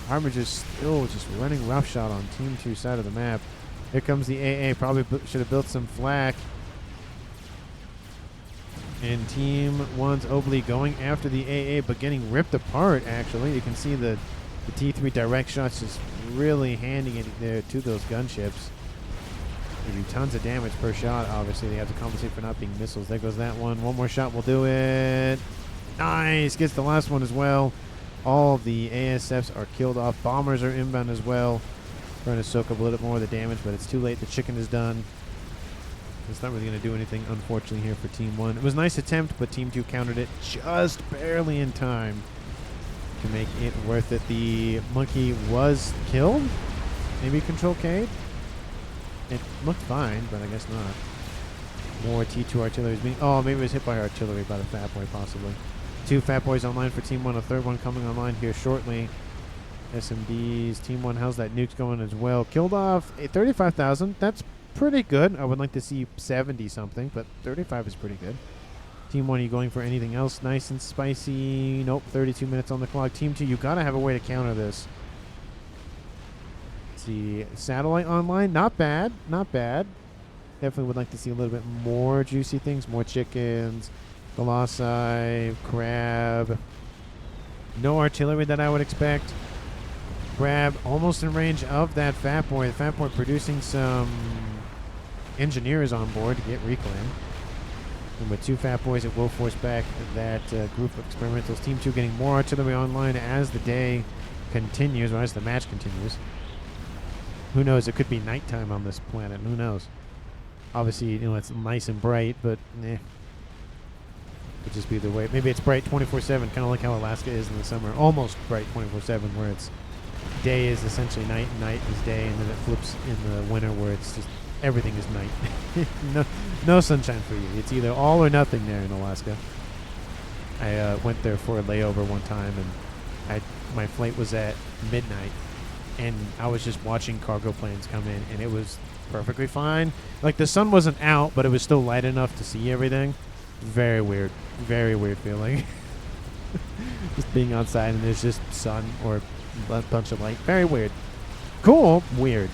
Armigers still just running roughshod on Team 2 side of the map. Here comes the AA. Probably should have built some flak. And Team 1's Obley going after the AA, but getting ripped apart, actually. You can see the T3 direct shots just really handing it there to those gunships. They do tons of damage per shot. Obviously, they have to compensate for not being missiles. There goes that one. One more shot will do it. Nice. Gets the last one as well. All of the ASFs are killed off. Bombers are inbound as well. Trying to soak up a little bit more of the damage, but it's too late. The chicken is done. It's not really going to do anything, unfortunately, here for Team 1. It was a nice attempt, but Team 2 countered it just barely in time to make it worth it. The monkey was killed. Maybe control K'd. It looked fine, but I guess not. More T2 artillery is being... Oh, maybe it was hit by artillery by the Fat Boy, possibly. 2 Fat Boys online for Team 1. A third one coming online here shortly. SMDs. Team 1, how's that nuke's going as well? Killed off a 35,000. That's pretty good. I would like to see 70 something, but 35 is pretty good. Team 1, are you going for anything else nice and spicy? Nope, 32 minutes on the clock. Team 2, you got to have a way to counter this. Let's see, satellite online, not bad, not bad. Definitely would like to see a little bit more juicy things, more chickens, colossi, crab. No artillery that I would expect. Crab almost in range of that Fat Boy. The Fat Boy producing some engineers on board to get reclaim. And with 2 Fat Boys, it will force back that group of experimentals. Team 2 getting more artillery online as the day continues, or as the match continues. Who knows? It could be nighttime on this planet. Who knows? Obviously, it's nice and bright, but could just be the way. Maybe it's bright 24/7, kind of like how Alaska is in the summer. Almost bright 24/7, where it's day is essentially night and night is day, and then it flips in the winter where it's just everything is night. no sunshine for you. It's either all or nothing there in Alaska. I went there for a layover one time, and my flight was at midnight, and I was just watching cargo planes come in, and it was perfectly fine. Like, the sun wasn't out, but it was still light enough to see everything. Very weird feeling. Just being outside and there's just sun or a bunch of light. Very weird. Cool, weird.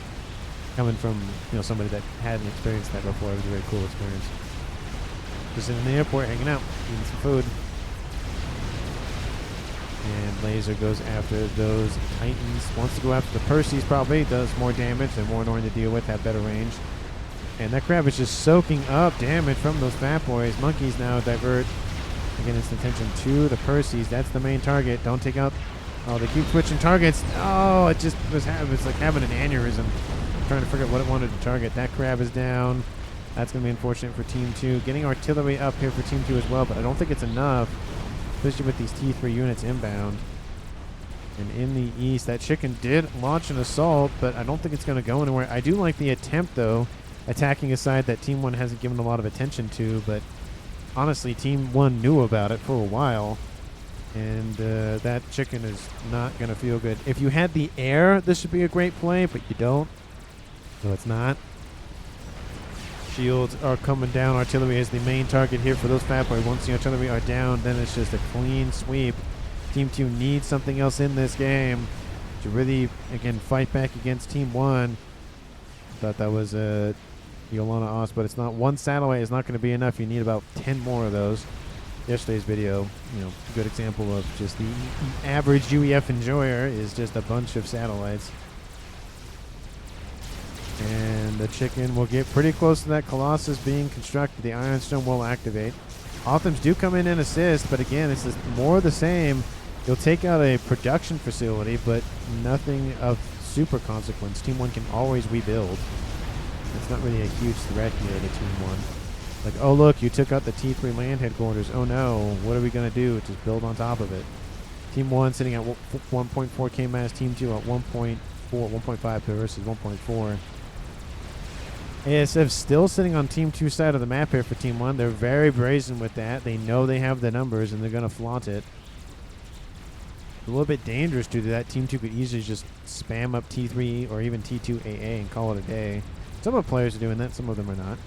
Coming from somebody that hadn't experienced that before, it was a very cool experience. Just in the airport, hanging out, eating some food. And Laser goes after those Titans. Wants to go after the Perseus probably. Does more damage. They're more annoying to deal with. Have better range. And that crab is just soaking up damage from those Fat Boys. Monkeys now divert again its attention to the Perseus. That's the main target. Don't take out... Oh, they keep switching targets. Oh, it just was like having an aneurysm. Trying to figure out what it wanted to target. That crab is down. That's going to be unfortunate for Team 2. Getting artillery up here for Team 2 as well, but I don't think it's enough. Especially with these T3 units inbound. And in the east, that chicken did launch an assault, but I don't think it's going to go anywhere. I do like the attempt, though, attacking a side that Team 1 hasn't given a lot of attention to, but honestly, Team 1 knew about it for a while. And that chicken is not going to feel good. If you had the air, this would be a great play, but you don't. So it's not. Shields are coming down. Artillery is the main target here for those Fat Boy. Once the artillery are down, then it's just a clean sweep. Team 2 needs something else in this game to really, again, fight back against Team 1. Thought that was a Yolana Oz, but it's not. One satellite is not going to be enough. You need about 10 more of those. Yesterday's video, a good example of just the average UEF enjoyer is just a bunch of satellites. And the chicken will get pretty close to that Colossus being constructed. The Ironstone will activate. Authams do come in and assist, but again, it's just more of the same. You'll take out a production facility, but nothing of super consequence. Team 1 can always rebuild. It's not really a huge threat here to Team 1. Like, oh, look, you took out the T3 land headquarters. Oh, no. What are we going to do? Just build on top of it. Team 1 sitting at 1.4 K-Mass. Team 2 at 1.4, 1.5 versus 1.4. ASF still sitting on Team 2 side of the map here for Team 1. They're very brazen with that. They know they have the numbers, and they're going to flaunt it. A little bit dangerous to do that. Team 2 could easily just spam up T3 or even T2 AA and call it a day. Some of the players are doing that. Some of them are not.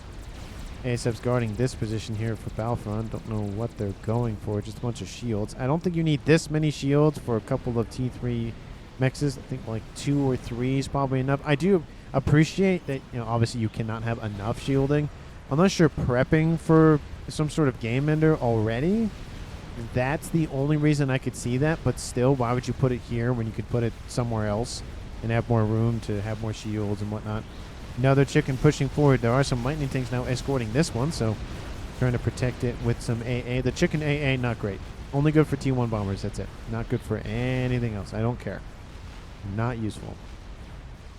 ASF's guarding this position here for Battlefront. Don't know what they're going for. Just a bunch of shields. I don't think you need this many shields for a couple of T3 mexes. I think like 2 or 3 is probably enough. I do appreciate that, obviously you cannot have enough shielding. Unless you're prepping for some sort of game ender already. That's the only reason I could see that. But still, why would you put it here when you could put it somewhere else and have more room to have more shields and whatnot? Another chicken pushing forward. There are some lightning tanks now escorting this one, so trying to protect it with some AA. The chicken AA, not great. Only good for T1 bombers, that's it. Not good for anything else. I don't care. Not useful.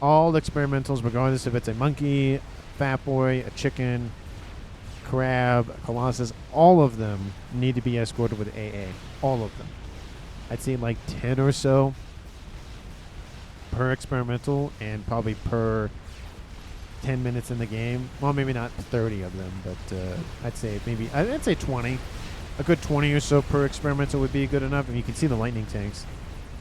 All experimentals, regardless if it's a monkey, Fat Boy, a chicken, crab, Colossus, all of them need to be escorted with AA. All of them. I'd say like 10 or so per experimental and probably per 10 minutes in the game. Well, maybe not 30 of them, but I'd say 20. A good 20 or so per experimental would be good enough. And you can see the lightning tanks.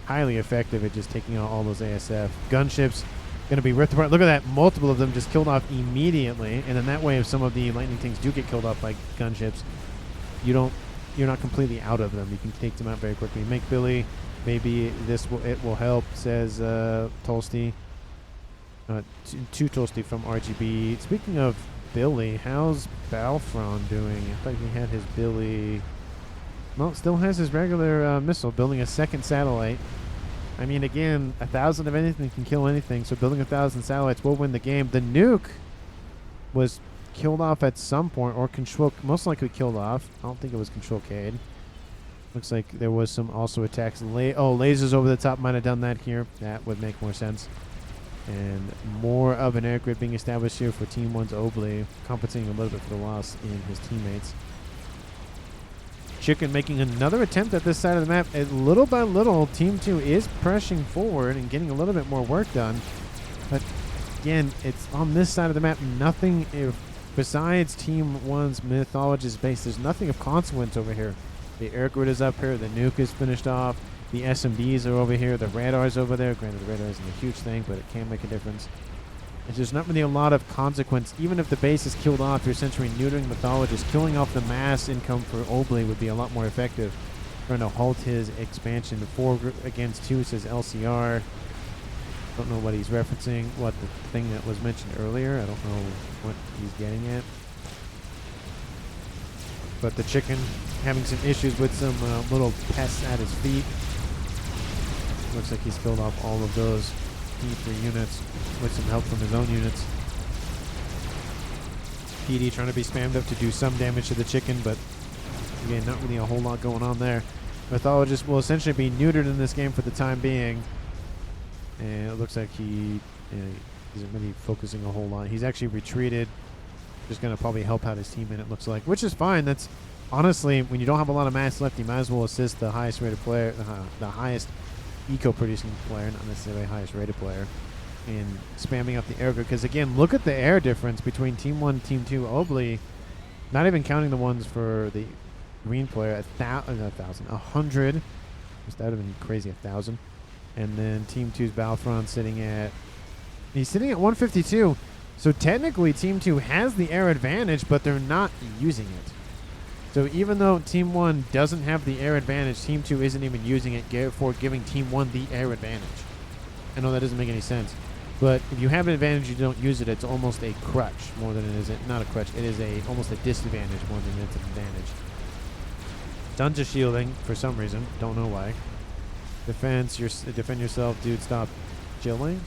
Highly effective at just taking out all those ASF. Gunships going to be ripped apart. Look at that. Multiple of them just killed off immediately. And then that way, if some of the lightning tanks do get killed off by gunships, you're not completely out of them. You can take them out very quickly. Make Billy. Maybe it will help, says Tolsty. Two Toasty from RGB. Speaking of Billy, how's Balfron doing? I thought he had his Billy. Well, still has his regular missile, building a second satellite. I mean, again, 1,000 of anything can kill anything, so building 1,000 satellites will win the game. The nuke was killed off at some point, or most likely killed off. I don't think it was Control K'd. Looks like there was some also attacks. Lasers over the top might have done that here. That would make more sense. And more of an air grid being established here for Team 1's Obley, compensating a little bit for the loss in his teammates. Chicken making another attempt at this side of the map. And little by little, Team 2 is pressing forward and getting a little bit more work done. But again, it's on this side of the map. Nothing besides Team 1's Mythologist base. There's nothing of consequence over here. The air grid is up here. The nuke is finished off. The SMBs are over here. The radar's over there. Granted, the radar isn't a huge thing, but it can make a difference. And there's not really a lot of consequence. Even if the base is killed off, you're essentially neutering Mythologist. Killing off the mass income for Obley would be a lot more effective. Trying to halt his expansion. 4 against 2 says LCR. Don't know what he's referencing. What, the thing that was mentioned earlier? I don't know what he's getting at. But the chicken having some issues with some little pests at his feet. Looks like he's killed off all of those P3 units with some help from his own units. PD trying to be spammed up to do some damage to the chicken, but again, not really a whole lot going on there. Mythologist will essentially be neutered in this game for the time being. And it looks like he isn't really focusing a whole lot. He's actually retreated. Just going to probably help out his teammate, it looks like, which is fine. That's honestly, when you don't have a lot of mass left, you might as well assist the highest rated player, the highest eco-producing player, not necessarily highest rated player, in spamming up the air grid. Because again, look at the air difference between Team 1 and Team 2 Obley, not even counting the ones for the green player. 100 That would have been crazy, 1,000. And then Team 2's Battlefront sitting at... He's sitting at 152. So technically, Team 2 has the air advantage, but they're not using it. So even though Team 1 doesn't have the air advantage, Team 2 isn't even using it for giving Team 1 the air advantage. I know that doesn't make any sense. But if you have an advantage, you don't use it. It's almost a crutch more than it is not a crutch. It is almost a disadvantage more than it's an advantage. Tons of shielding for some reason. Don't know why. Defense. Defend yourself, dude. Stop chilling.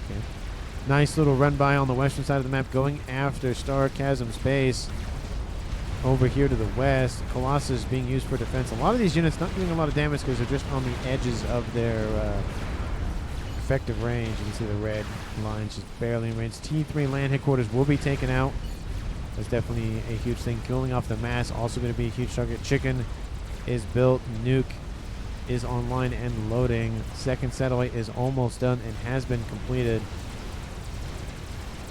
Okay. Nice little run by on the western side of the map, going after Star Chasm's base. Over here to the west, Colossus being used for defense. A lot of these units not doing a lot of damage because they're just on the edges of their effective range. You can see the red lines just barely in range. T3 land headquarters will be taken out. That's definitely a huge thing. Killing off the mass, also going to be a huge target. Chicken is built. Nuke is online and loading. Second satellite is almost done and has been completed.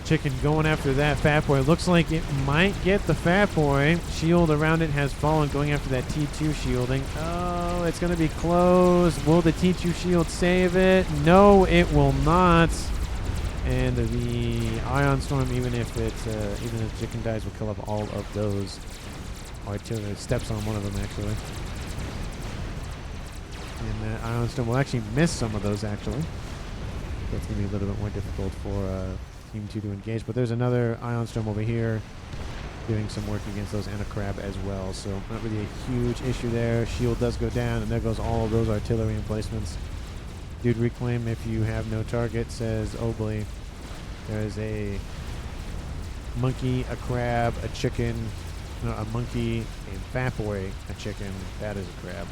Chicken going after that Fat Boy. Looks like it might get the Fat Boy. Shield around it has fallen, going after that T2 shielding. Oh, it's going to be close. Will the T2 shield save it? No, it will not. And the Ion Storm, even if Chicken dies, will kill off all of those artillery. Steps on one of them, actually. And that Ion Storm will actually miss some of those, actually. That's going to be a little bit more difficult for Team 2 to engage. But there's another Ion Storm over here doing some work against those and a crab as well. So not really a huge issue there. Shield does go down, and there goes all of those artillery emplacements. Dude, reclaim if you have no target, says Obley. There's a monkey, a crab, a chicken, no, a monkey, a Fat Boy, a chicken. That is a crab.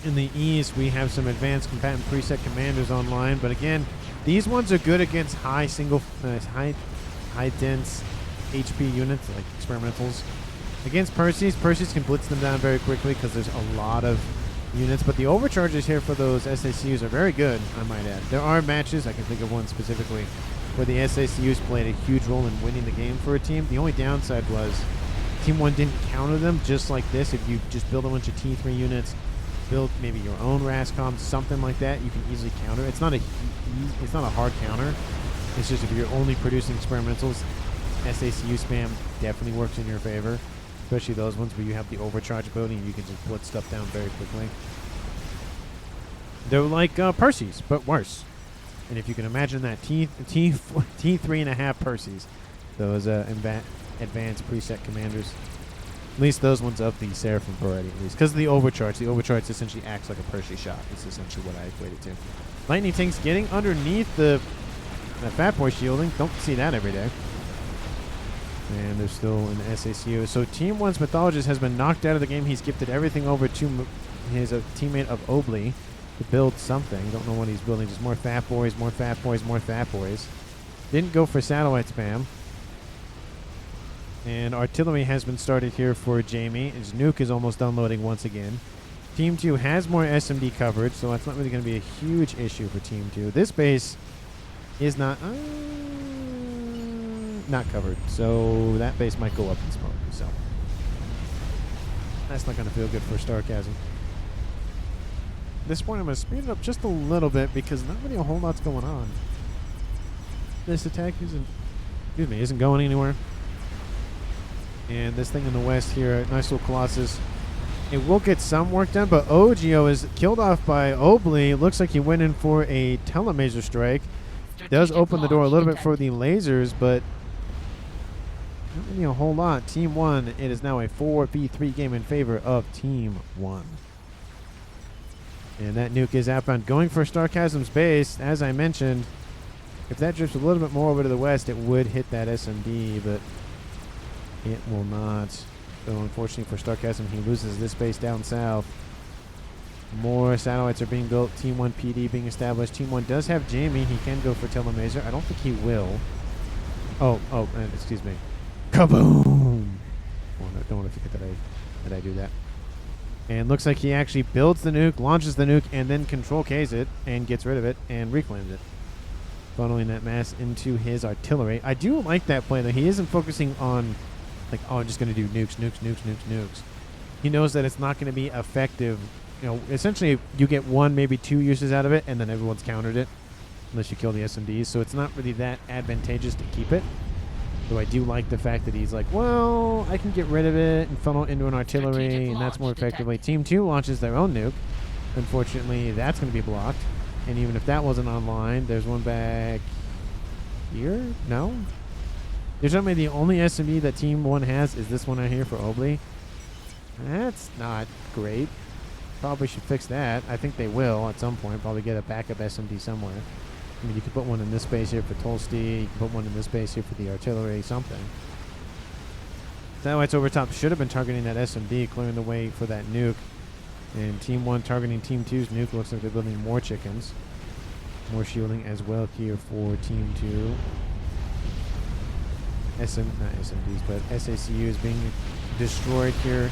In the east, we have some advanced combatant preset commanders online, but again, these ones are good against high dense HP units like experimentals. Against Percy's can blitz them down very quickly because there's a lot of units, but the overcharges here for those SACUs are very good, I might add. There are matches, I can think of one specifically, where the SACUs played a huge role in winning the game for a team. The only downside was Team 1 didn't counter them just like this. If you just build a bunch of T3 units, build maybe your own RASCOM, something like that, you can easily counter. It's not a hard counter. It's just if you're only producing experimentals, SACU spam definitely works in your favor, especially those ones where you have the overcharge ability and you can just blitz stuff down very quickly. They're like Percy's, but worse. And if you can imagine that, T3.5 Percy's, those advanced preset commanders. At least those ones of the Seraphim variety, at least. Because of the overcharge. The overcharge essentially acts like a Percy shot. It's essentially what I equate it to. Lightning tanks getting underneath the Fat Boy shielding. Don't see that every day. And there's still an SACU. So Team 1's Mythologist has been knocked out of the game. He's gifted everything over to his teammate of Obley to build something. Don't know what he's building. Just more Fat Boys, more Fat Boys, more Fat Boys. Didn't go for satellite spam. And artillery has been started here for Jamie. His Nuke is almost unloading once again. Team 2 has more SMD coverage, so that's not really going to be a huge issue for Team 2. This base is not covered, so that base might go up in smoke. So that's not going to feel good for Starchasm. At this point, I'm going to speed it up just a little bit because not really a whole lot's going on. This attack isn't going anywhere. And this thing in the west here, nice little Colossus. It will get some work done, but Ogio is killed off by Obley. Looks like he went in for a telemaser strike. Does open the door a little bit for the lasers, but not really a whole lot. Team 1, it is now a 4v3 game in favor of Team 1. And that Nuke is outbound, going for Starchasm's base. As I mentioned, if that drifts a little bit more over to the west, it would hit that SMD, but it will not. So unfortunately for Starchasm, he loses this base down south. More satellites are being built. Team 1 PD being established. Team 1 does have Jamie. He can go for telemaser. I don't think he will. Excuse me. Kaboom! Don't want to forget that I do that. And looks like he actually builds the nuke, launches the nuke, and then control K's it and gets rid of it and reclaims it, funneling that mass into his artillery. I do like that play, though. He isn't focusing on, like, oh, I'm just going to do nukes. he knows that it's not going to be effective. You know, essentially you get 1, maybe 2 uses out of it, and then everyone's countered it unless you kill the SMDs. So it's not really that advantageous to keep it. So I do like the fact that he's like, well, I can get rid of it and funnel into an artillery, and that's more effectively. Team 2 launches their own nuke. Unfortunately, that's going to be blocked. And even if that wasn't online, there's one back here? No? You're telling me the only SMD that Team 1 has is this one right here for Obli? That's not great. Probably should fix that. I think they will at some point. Probably get a backup SMD somewhere. I mean, you could put one in this space here for Tolsti. You can put one in this space here for the artillery, something. Satellites over top should have been targeting that SMD, clearing the way for that nuke. And Team 1 targeting Team 2's nuke. Looks like they're building more chickens. More shielding as well here for Team 2. Not SMDs, but SACUs being destroyed here.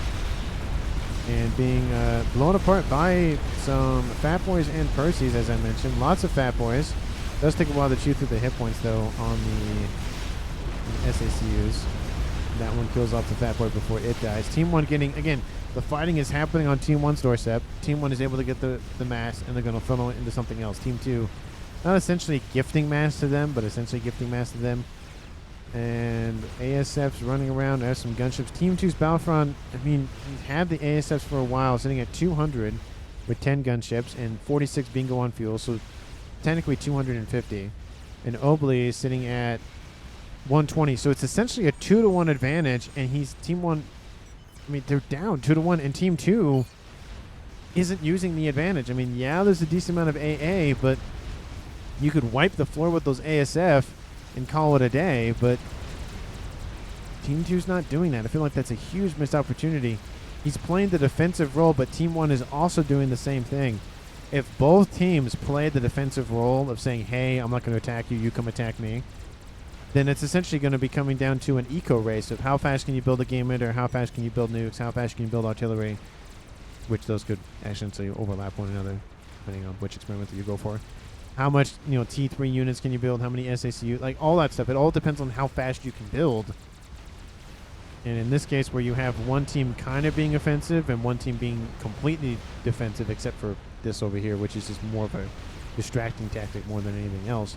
And being blown apart by some Fat Boys and Percys, as I mentioned. Lots of Fat Boys. Does take a while to chew through the hit points, though, on the SACUs. That one kills off the Fat Boy before it dies. Team 1 getting, again, the fighting is happening on Team 1's doorstep. Team 1 is able to get the mass, and they're going to funnel it into something else. Team 2, not essentially gifting mass to them, but essentially gifting mass to them. And ASF's running around. There's some gunships. Team 2's Battlefront, I mean, he's had the ASFs for a while, sitting at 200 with 10 gunships and 46 bingo on fuel, so technically 250. And Obli is sitting at 120, so it's essentially a 2-to-1 advantage, and he's Team 1, I mean, they're down 2-to-1, and Team 2 isn't using the advantage. I mean, yeah, there's a decent amount of AA, but you could wipe the floor with those ASF and call it a day, but Team 2's not doing that. I feel like that's a huge missed opportunity. He's playing the defensive role, but Team 1 is also doing the same thing. If both teams play the defensive role of saying, hey, I'm not going to attack you, you come attack me, then it's essentially going to be coming down to an eco race of how fast can you build a game emitter, how fast can you build nukes, how fast can you build artillery, which those could actually overlap one another, depending on which experiment that you go for. How much, T3 units can you build, how many SACU, like all that stuff. It all depends on how fast you can build. And in this case, where you have one team kind of being offensive and one team being completely defensive, except for this over here, which is just more of a distracting tactic more than anything else,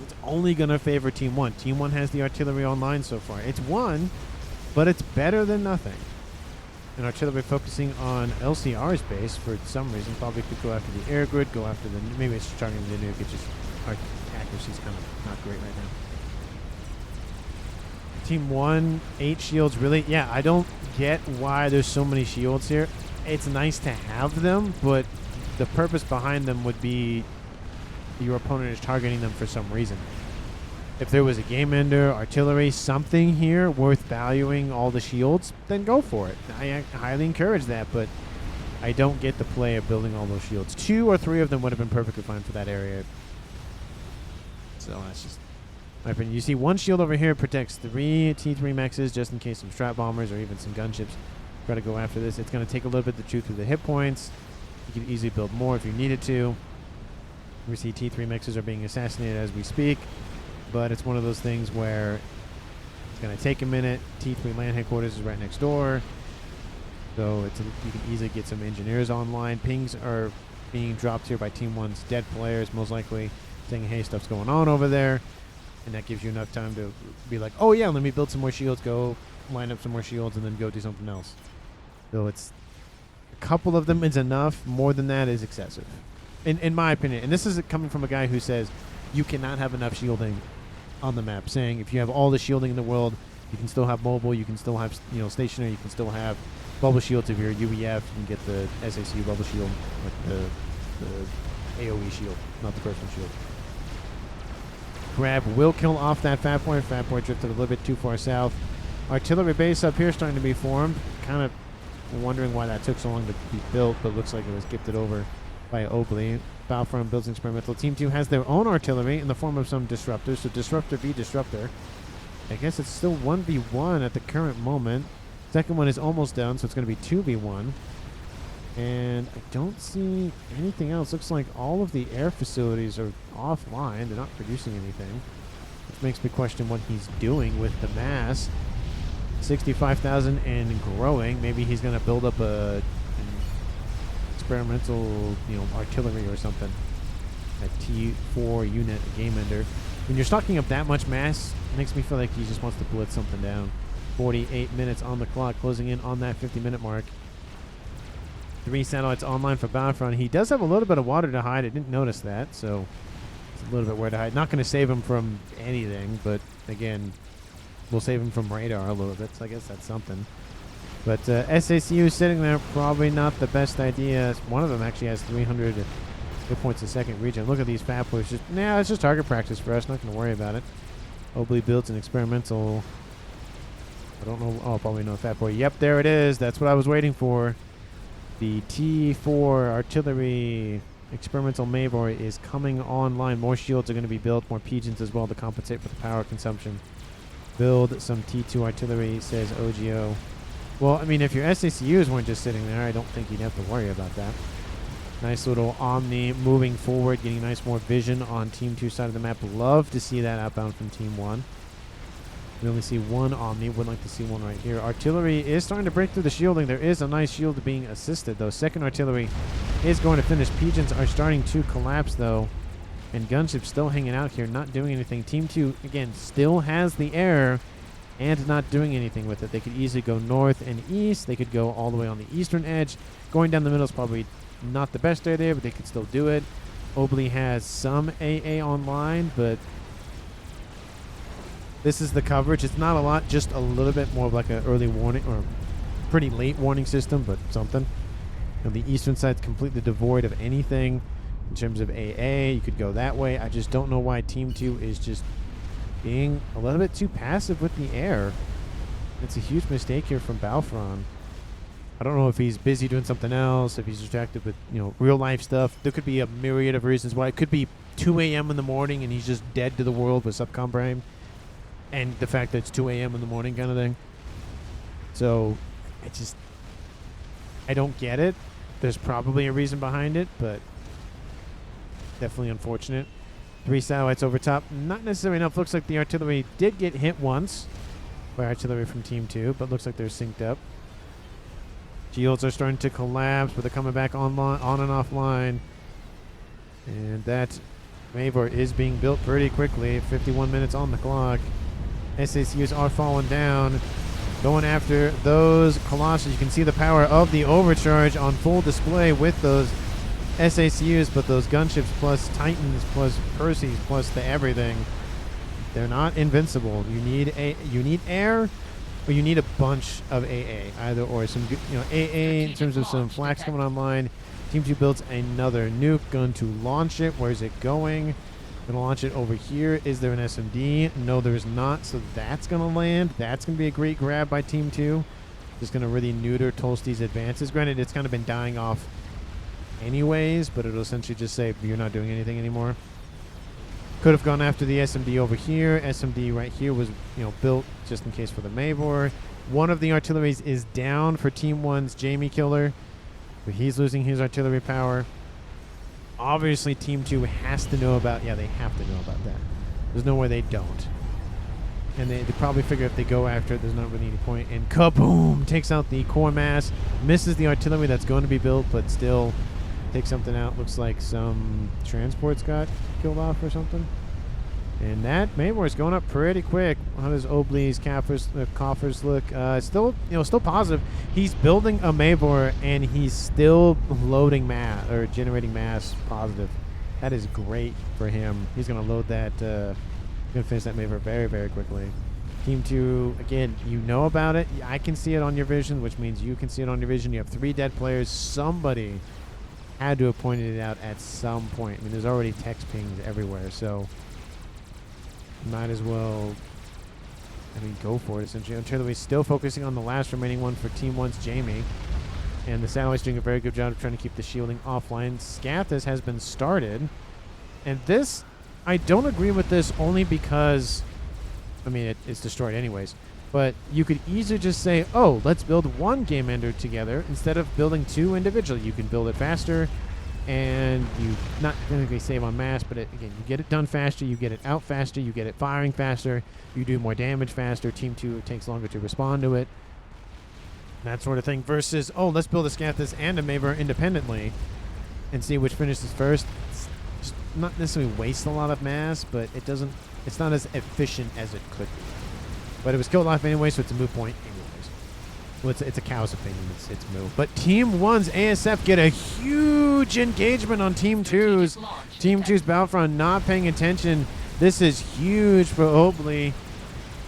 it's only going to favor Team 1. Team 1 has the artillery online so far. It's one, but it's better than nothing. And artillery focusing on LCR's base for some reason. Probably could go after the air grid, go after the... Maybe it's targeting the nuke. It's just our accuracy's kind of not great right now. Team 1, 8 shields. Really? Yeah, I don't get why there's so many shields here. It's nice to have them, but the purpose behind them would be your opponent is targeting them for some reason. If there was a game ender, artillery, something here worth valuing all the shields, then go for it. I highly encourage that, but I don't get the play of building all those shields. 2 or 3 of them would have been perfectly fine for that area. So that's just my opinion. You see one shield over here protects 3 T3 mexes just in case some strat bombers or even some gunships try to go after this. It's going to take a little bit to chew through the hit points. You can easily build more if you needed to. We see T3 mexes are being assassinated as we speak. But it's one of those things where it's going to take a minute. T3 land headquarters is right next door. So you can easily get some engineers online. Pings are being dropped here by Team 1's dead players, most likely saying, hey, stuff's going on over there. And that gives you enough time to be like, oh, yeah, let me build some more shields, go line up some more shields, and then go do something else. So it's a couple of them is enough. More than that is excessive, in my opinion. And this is coming from a guy who says you cannot have enough shielding on the map, saying if you have all the shielding in the world, you can still have mobile, you can still have stationary, you can still have bubble shields. If you're UEF, you can get the SACU bubble shield, like the AoE shield, not the personal shield. Grab will kill off that Fat Boy. Fat Boy drifted a little bit too far south. Artillery base up here starting to be formed. Kind of wondering why that took so long to be built, but looks like it was gifted over by Obli. Battlefront builds experimental. Team 2 has their own artillery in the form of some disruptors. So disruptor v disruptor. I guess it's still 1v1 at the current moment. Second one is almost done, so it's going to be 2v1. And I don't see anything else. Looks like all of the air facilities are offline. They're not producing anything, which makes me question what he's doing with the mass. 65,000 and growing. Maybe he's going to build up an experimental, artillery or something. A T4 unit game ender. When you're stocking up that much mass, it makes me feel like he just wants to blitz something down. 48 minutes on the clock, closing in on that 50-minute mark. 3 satellites online for Battlefront. He does have a little bit of water to hide. I didn't notice that, so it's a little bit where to hide. Not going to save him from anything, but again, we'll save him from radar a little bit, so I guess that's something. But SACU sitting there, probably not the best idea. One of them actually has 300 hit points a second region. Look at these FAF boys. It's just target practice for us. Not going to worry about it. Obley builds an experimental. I don't know. Oh, probably no FAF boy. Yep, there it is. That's what I was waiting for. The T4 artillery experimental Mavor is coming online. More shields are going to be built. More pigeons as well to compensate for the power consumption. Build some T2 artillery, says OGO. Well, I mean, if your SACUs weren't just sitting there, I don't think you'd have to worry about that. Nice little Omni moving forward, getting nice more vision on Team 2 side of the map. Love to see that outbound from Team 1. We only see one Omni. Would like to see one right here. Artillery is starting to break through the shielding. There is a nice shield being assisted, though. Second artillery is going to finish. Pigeons are starting to collapse, though. And Gunship's still hanging out here, not doing anything. Team 2, again, still has the air and not doing anything with it. They could easily go north and east. They could go all the way on the eastern edge. Going down the middle is probably not the best idea, but they could still do it. Obley has some AA online, but this is the coverage. It's not a lot, just a little bit more of like an early warning or pretty late warning system, but something. The eastern side's completely devoid of anything in terms of AA. You could go that way. I just don't know why Team 2 is just being a little bit too passive with the air. It's a huge mistake here from Balfron. I don't know if he's busy doing something else, if he's distracted with, real life stuff. There could be a myriad of reasons why. It could be 2 a.m. in the morning and he's just dead to the world with subcom brain. And the fact that it's 2 a.m. in the morning kind of thing. So, I don't get it. There's probably a reason behind it, but definitely unfortunate. 3 satellites over top. Not necessarily enough. Looks like the artillery did get hit once by artillery from Team 2, but looks like they're synced up. Shields are starting to collapse, but they're coming back on and offline. And that Mavor is being built pretty quickly. 51 minutes on the clock. SACUs are falling down. Going after those Colossus. You can see the power of the overcharge on full display with those SACUs, but those gunships plus Titans plus Perseus plus the everything, they're not invincible. You need air, or you need a bunch of AA, either or. Some AA in terms of some flax coming online. Team 2 builds another nuke, going to launch it. Where's it going? Going to launch it over here. Is there an SMD? No, there's not. So that's going to land. That's going to be a great grab by Team 2. Just going to really neuter Tolsty's advances. Granted, it's kind of been dying off anyways, but it'll essentially just say you're not doing anything anymore. Could have gone after the SMD over here. SMD right here was, built just in case for the Mavor. One of the artilleries is down for Team 1's Jamie Killer, but he's losing his artillery power. Obviously, Team 2 has to know about... Yeah, they have to know about that. There's no way they don't. And they probably figure if they go after it, there's not really any point. And kaboom! Takes out the core mass. Misses the artillery that's going to be built, but still takes something out. Looks like some transports got killed off or something. And that Mavor is going up pretty quick. How does Obley's coffers look? Still positive. He's building a Mavor and he's still loading mass or generating mass positive. That is great for him. He's going to load that. Going to finish that Mavor very, very quickly. Team 2, again, you know about it. I can see it on your vision, which means you can see it on your vision. You have 3 dead players. Somebody had to have pointed it out at some point. I mean, there's already text pings everywhere, so might as well, go for it, essentially. Artillery still focusing on the last remaining one for Team 1's Jamie. And the satellite's doing a very good job of trying to keep the shielding offline. Scathis has been started. And this, I don't agree with this only because, it's destroyed anyways. But you could easily just say, oh, let's build one game ender together instead of building 2 individually. You can build it faster and you not technically save on mass, but again, you get it done faster, you get it out faster, you get it firing faster, you do more damage faster. Team 2 takes longer to respond to it. That sort of thing versus, oh, let's build a Scathis and a Maver independently and see which finishes first. It's just not necessarily waste a lot of mass, but it's not as efficient as it could be. But it was killed off anyway, so it's a moot point anyways. Well, it's a cow's opinion. It's moot. But Team 1's ASF get a huge engagement on Team 2's. Team 2's Battlefront not paying attention. This is huge for Obley.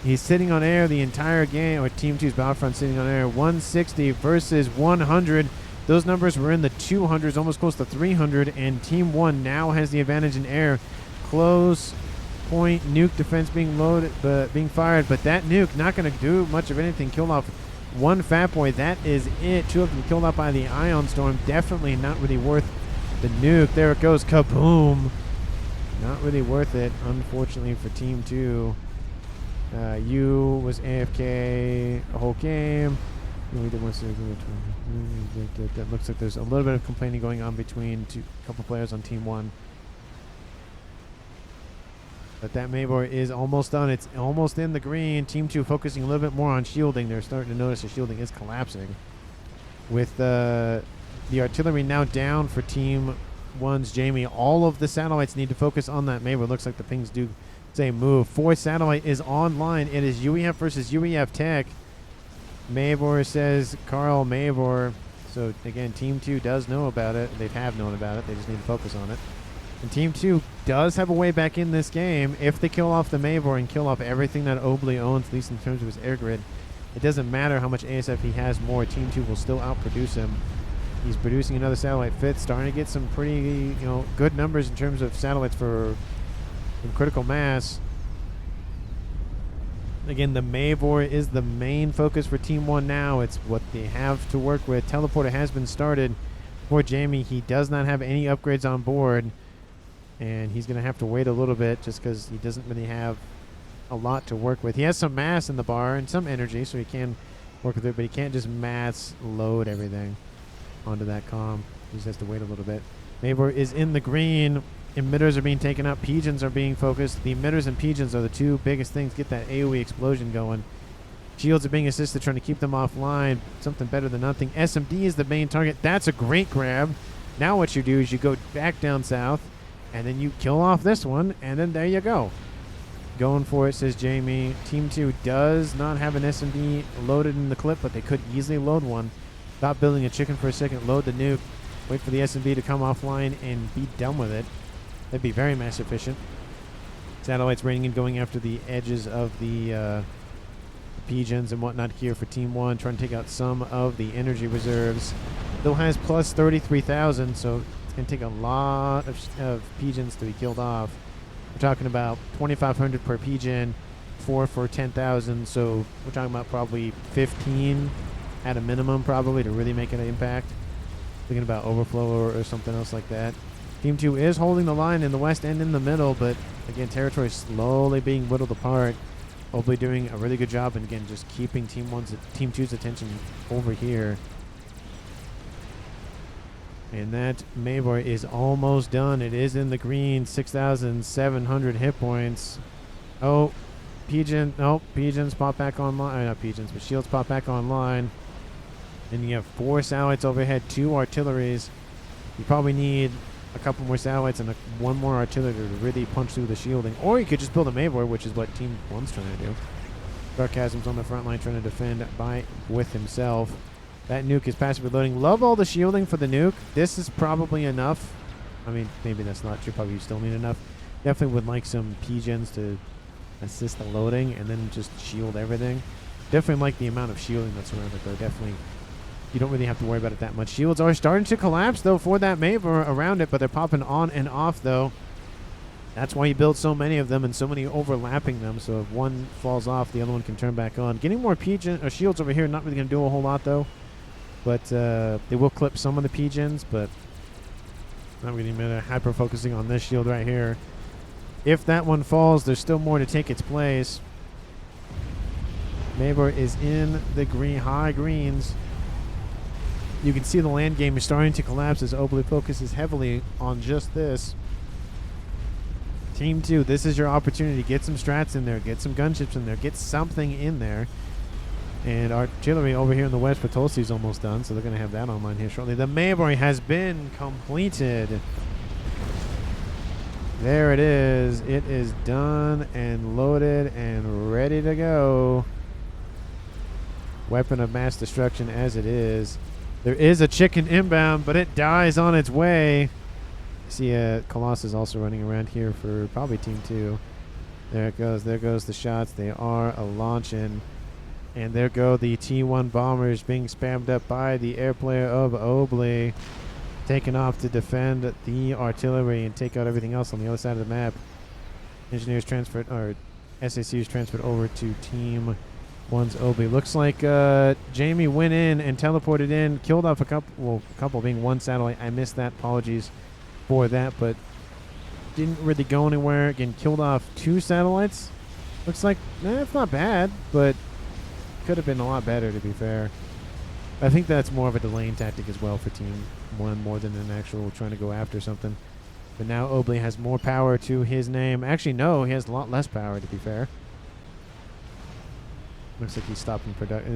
He's sitting on air the entire game, or Team 2's Battlefront sitting on air. 160 versus 100. Those numbers were in the 200s, almost close to 300, and Team 1 now has the advantage in air. Close point nuke defense being loaded, being fired, but that nuke not going to do much of anything. Killed off one Fat Boy. That is it. 2 of them killed off by the Ion Storm. Definitely not really worth the nuke. There it goes. Kaboom. Not really worth it, unfortunately, for Team 2. U was AFK the whole game. That looks like there's a little bit of complaining going on between a couple players on Team 1. But that Maybor is almost done. It's almost in the green. Team 2 focusing a little bit more on shielding. They're starting to notice the shielding is collapsing. With the artillery now down for Team 1's Jamie, all of the satellites need to focus on that Maybor. Looks like the pings do say move. 4th satellite is online. It is UEF versus UEF Tech. Maybor says Carl Maybor. So again, Team 2 does know about it. They have known about it. They just need to focus on it. And Team 2 does have a way back in this game if they kill off the Maybor and kill off everything that Obley owns, at least in terms of his air grid. It doesn't matter how much ASF he has more. Team 2 will still outproduce him. He's producing another satellite 5th, starting to get some pretty, good numbers in terms of satellites for critical mass. Again, the Maybor is the main focus for Team 1 now. It's what they have to work with. Teleporter has been started for Jamie. He does not have any upgrades on board, and he's going to have to wait a little bit just because he doesn't really have a lot to work with. He has some mass in the bar and some energy, so he can work with it, but he can't just mass load everything onto that comm. He just has to wait a little bit. Maybor is in the green. Emitters are being taken up. Pigeons are being focused. The emitters and pigeons are the two biggest things. Get that AoE explosion going. Shields are being assisted, trying to keep them offline. Something better than nothing. SMD is the main target. That's a great grab. Now what you do is you go back down south, and then you kill off this one, and then there you go. Going for it, says Jamie. Team 2 does not have an SMD loaded in the clip, but they could easily load one. Stop building a chicken for a second. Load the nuke. Wait for the SMD to come offline and be done with it. That'd be very mass efficient. Satellites raining and going after the edges of the pigeons and whatnot here for Team 1, trying to take out some of the energy reserves. Still has plus 33,000, so it's going to take a lot of pigeons to be killed off. We're talking about 2,500 per pigeon, 4 for 10,000, so we're talking about probably 15 at a minimum probably to really make an impact. Thinking about overflow or something else like that. Team 2 is holding the line in the west and in the middle, but again, territory slowly being whittled apart. Hopefully doing a really good job, and again, just keeping Team 2's attention over here. And that Maybor is almost done. It is in the green, 6,700 hit points. Oh, pigeons pop back online. Not pigeons, but shields pop back online. And you have 4 satellites overhead, 2 artilleries. You probably need a couple more satellites and one more artillery to really punch through the shielding. Or you could just build a Maybor, which is what Team 1's trying to do. Sarcasm's on the front line trying to defend with himself. That nuke is passively loading. Love all the shielding for the nuke. This is probably enough. I mean, maybe that's not true. Probably you still need enough. Definitely would like some pigeons to assist the loading and then just shield everything. Definitely like the amount of shielding that's around it, though. Definitely. You don't really have to worry about it that much. Shields are starting to collapse, though, for that Maybor around it, but they're popping on and off, though. That's why you build so many of them and so many overlapping them, so if one falls off, the other one can turn back on. Getting more shields over here, not really going to do a whole lot, though. But they will clip some of the pigeons, but not really matter. Hyper-focusing on this shield right here. If that one falls, there's still more to take its place. Maybor is in the high greens. You can see the land game is starting to collapse as Obley focuses heavily on just this. Team 2, this is your opportunity. Get some strats in there. Get some gunships in there. Get something in there. And artillery over here in the west for Tulsi is almost done, so they're going to have that online here shortly. The Mayboy has been completed. There it is. It is done and loaded and ready to go. Weapon of mass destruction as it is. There is a chicken inbound, but it dies on its way. See, Colossus also running around here for probably Team 2. There it goes. There goes the shots. They are a-launching. And there go the T1 bombers being spammed up by the air player of Obley. Taking off to defend the artillery and take out everything else on the other side of the map. Engineers transferred, or SACUs transferred over to Team 1's Obley. Looks like Jamie went in and teleported in, killed off a couple being one satellite. I missed that. Apologies for that, but didn't really go anywhere. Again, killed off 2 satellites. Looks like, it's not bad, but could have been a lot better, to be fair. I think that's more of a delaying tactic as well for Team 1 more than an actual trying to go after something. But now Obley has more power to his name. Actually, no, he has a lot less power, to be fair. Looks like he's stopping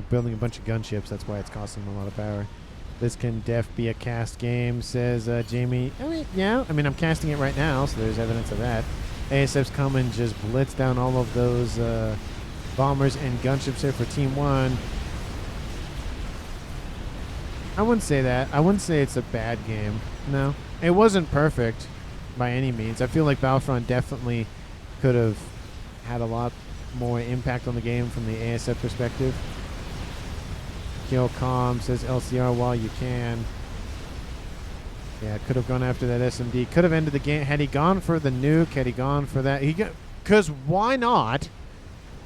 building a bunch of gunships. That's why it's costing him a lot of power. This can be a cast game, says Jamie. I mean, yeah. I mean, I'm casting it right now, so there's evidence of that. ASF's come and just blitz down all of those bombers and gunships here for Team 1. I wouldn't say that. I wouldn't say it's a bad game. No. It wasn't perfect by any means. I feel like Battlefront definitely could have had a lot more impact on the game from the ASF perspective. Kill calm, says LCR while you can. Yeah, could have gone after that SMD. Could have ended the game. Had he gone for the nuke, had he gone for that. Because why not?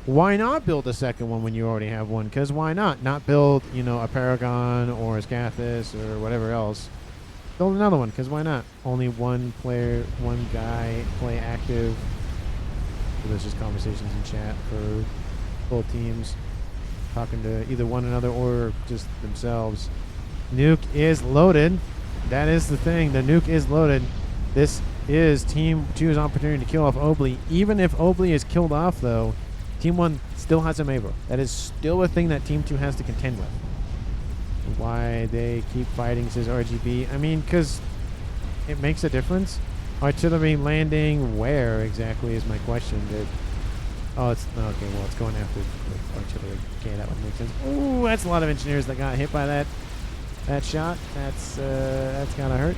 Why not build a second one when you already have one? Because why not? Not build, a Paragon or a Scathis or whatever else. Build another one, because why not? Only one player, one guy play active. So there's just conversations in chat for both teams, talking to either one another or just themselves. Nuke is loaded. That is the thing. The nuke is loaded. This is Team 2's opportunity to kill off Obley. Even if Obley is killed off, though, Team 1 still has a Mabro. That is still a thing that Team 2 has to contend with. Why they keep fighting, says RGB. I mean, because it makes a difference. Artillery landing where exactly is my question. It's okay. Well, it's going after the artillery. Okay, that would make sense. Ooh, that's a lot of engineers that got hit by that shot. That's kind of hurt.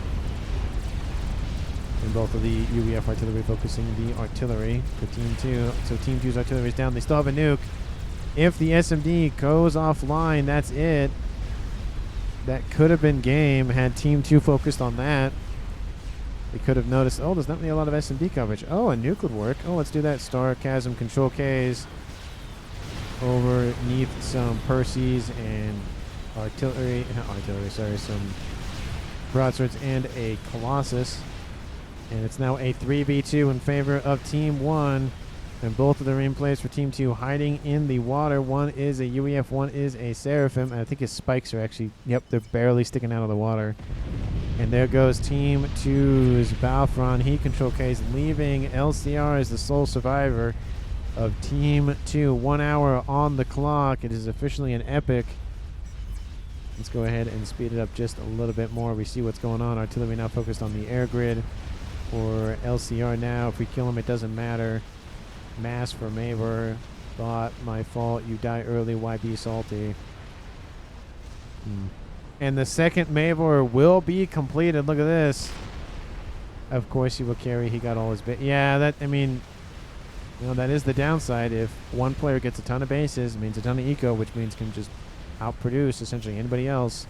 And both of the UEF artillery focusing the artillery for Team 2. So Team 2's artillery is down. They still have a nuke. If the SMD goes offline, that's it. That could have been game had Team 2 focused on that. They could have noticed, there's not really a lot of SMD coverage. A nuke would work. Let's do that. Star, Chasm, Control Ks. Overneath some Perseus and some broadswords and a Colossus. And it's now a 3v2 in favor of Team 1. And both of the replays for Team 2 hiding in the water. One is a UEF, one is a Seraphim. And I think his spikes are actually, they're barely sticking out of the water. And there goes Team 2's Battlefront. Heat Control Case leaving LCR as the sole survivor of Team 2. 1 hour on the clock. It is officially an epic. Let's go ahead and speed it up just a little bit more. We see what's going on. Artillery now focused on the air grid for LCR now. If we kill him, it doesn't matter. Mass for Mavor. Thought, my fault. You die early. Why be salty? And the second Mavor will be completed. Look at this. Of course he will carry. He got all his yeah, that is the downside. If one player gets a ton of bases, it means a ton of eco, which means can just outproduce essentially anybody else.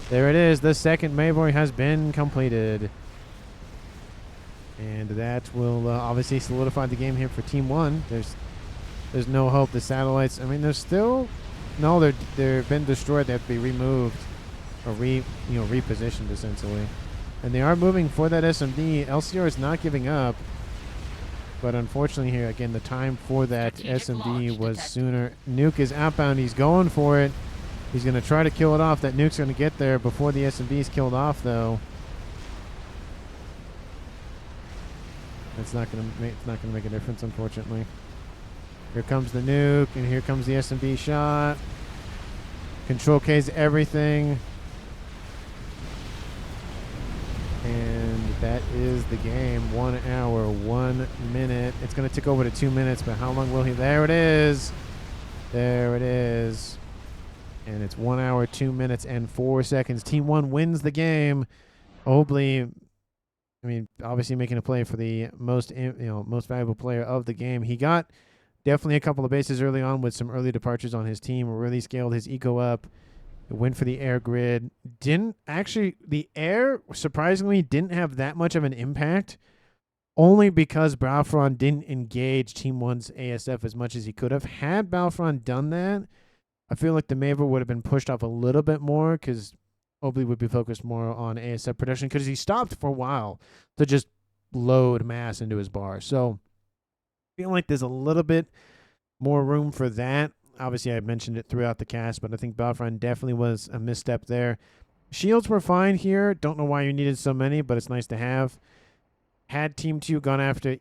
There it is. The second Mavor has been completed. And that will obviously solidify the game here for Team 1. There's no hope. The satellites, there's still... No, they've been destroyed. They have to be removed. Or repositioned, essentially. And they are moving for that SMD. LCR is not giving up. But unfortunately here, again, the time for that SMD was sooner. Nuke is outbound. He's going for it. He's going to try to kill it off. That nuke's going to get there before the SMB's killed off, though. It's not going to make a difference, unfortunately. Here comes the nuke, and here comes the SMB shot. Control K's everything. And that is the game. 1 hour, 1 minute. It's going to tick over to 2 minutes, but how long will he? There it is. There it is. And it's 1 hour, 2 minutes, and 4 seconds. Team 1 wins the game. Obley, I mean, obviously making a play for the most valuable player of the game. He got definitely a couple of bases early on with some early departures on his team. Really scaled his eco up. Went for the air grid. The air, surprisingly, didn't have that much of an impact. Only because Balfron didn't engage Team 1's ASF as much as he could have. Had Balfron done that, I feel like the Maver would have been pushed off a little bit more because Obley would be focused more on ASF production because he stopped for a while to just load mass into his bar. So I feel like there's a little bit more room for that. Obviously, I mentioned it throughout the cast, but I think Balfron definitely was a misstep there. Shields were fine here. Don't know why you needed so many, but it's nice to have. Had Team 2 gone after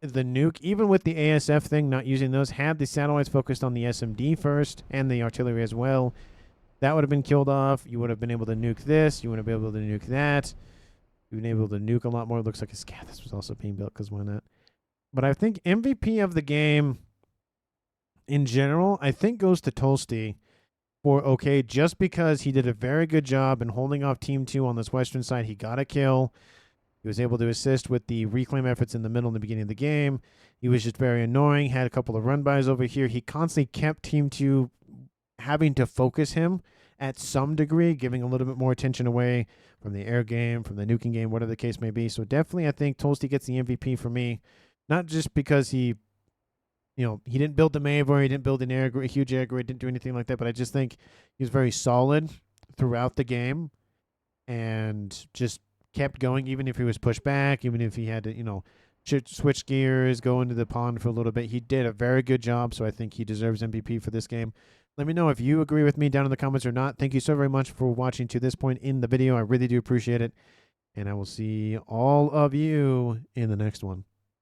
the nuke, even with the ASF thing, not using those, had the satellites focused on the SMD first and the artillery as well, that would have been killed off. You would have been able to nuke this. You would have been able to nuke that. You would have been able to nuke a lot more. It looks like a scat. This was also being built because why not? But I think MVP of the game in general, I think goes to Tolsty for OK, just because he did a very good job in holding off Team 2 on this western side. He got a kill. He was able to assist with the reclaim efforts in the middle in the beginning of the game. He was just very annoying, had a couple of run-bys over here. He constantly kept Team 2 having to focus him at some degree, giving a little bit more attention away from the air game, from the nuking game, whatever the case may be. So definitely I think Tolsty gets the MVP for me, not just because he didn't build the Maver, he didn't build an a huge air grid, didn't do anything like that, but I just think he was very solid throughout the game and just kept going, even if he was pushed back, even if he had to, switch gears, go into the pond for a little bit. He did a very good job, so I think he deserves MVP for this game. Let me know if you agree with me down in the comments or not. Thank you so very much for watching to this point in the video. I really do appreciate it, and I will see all of you in the next one.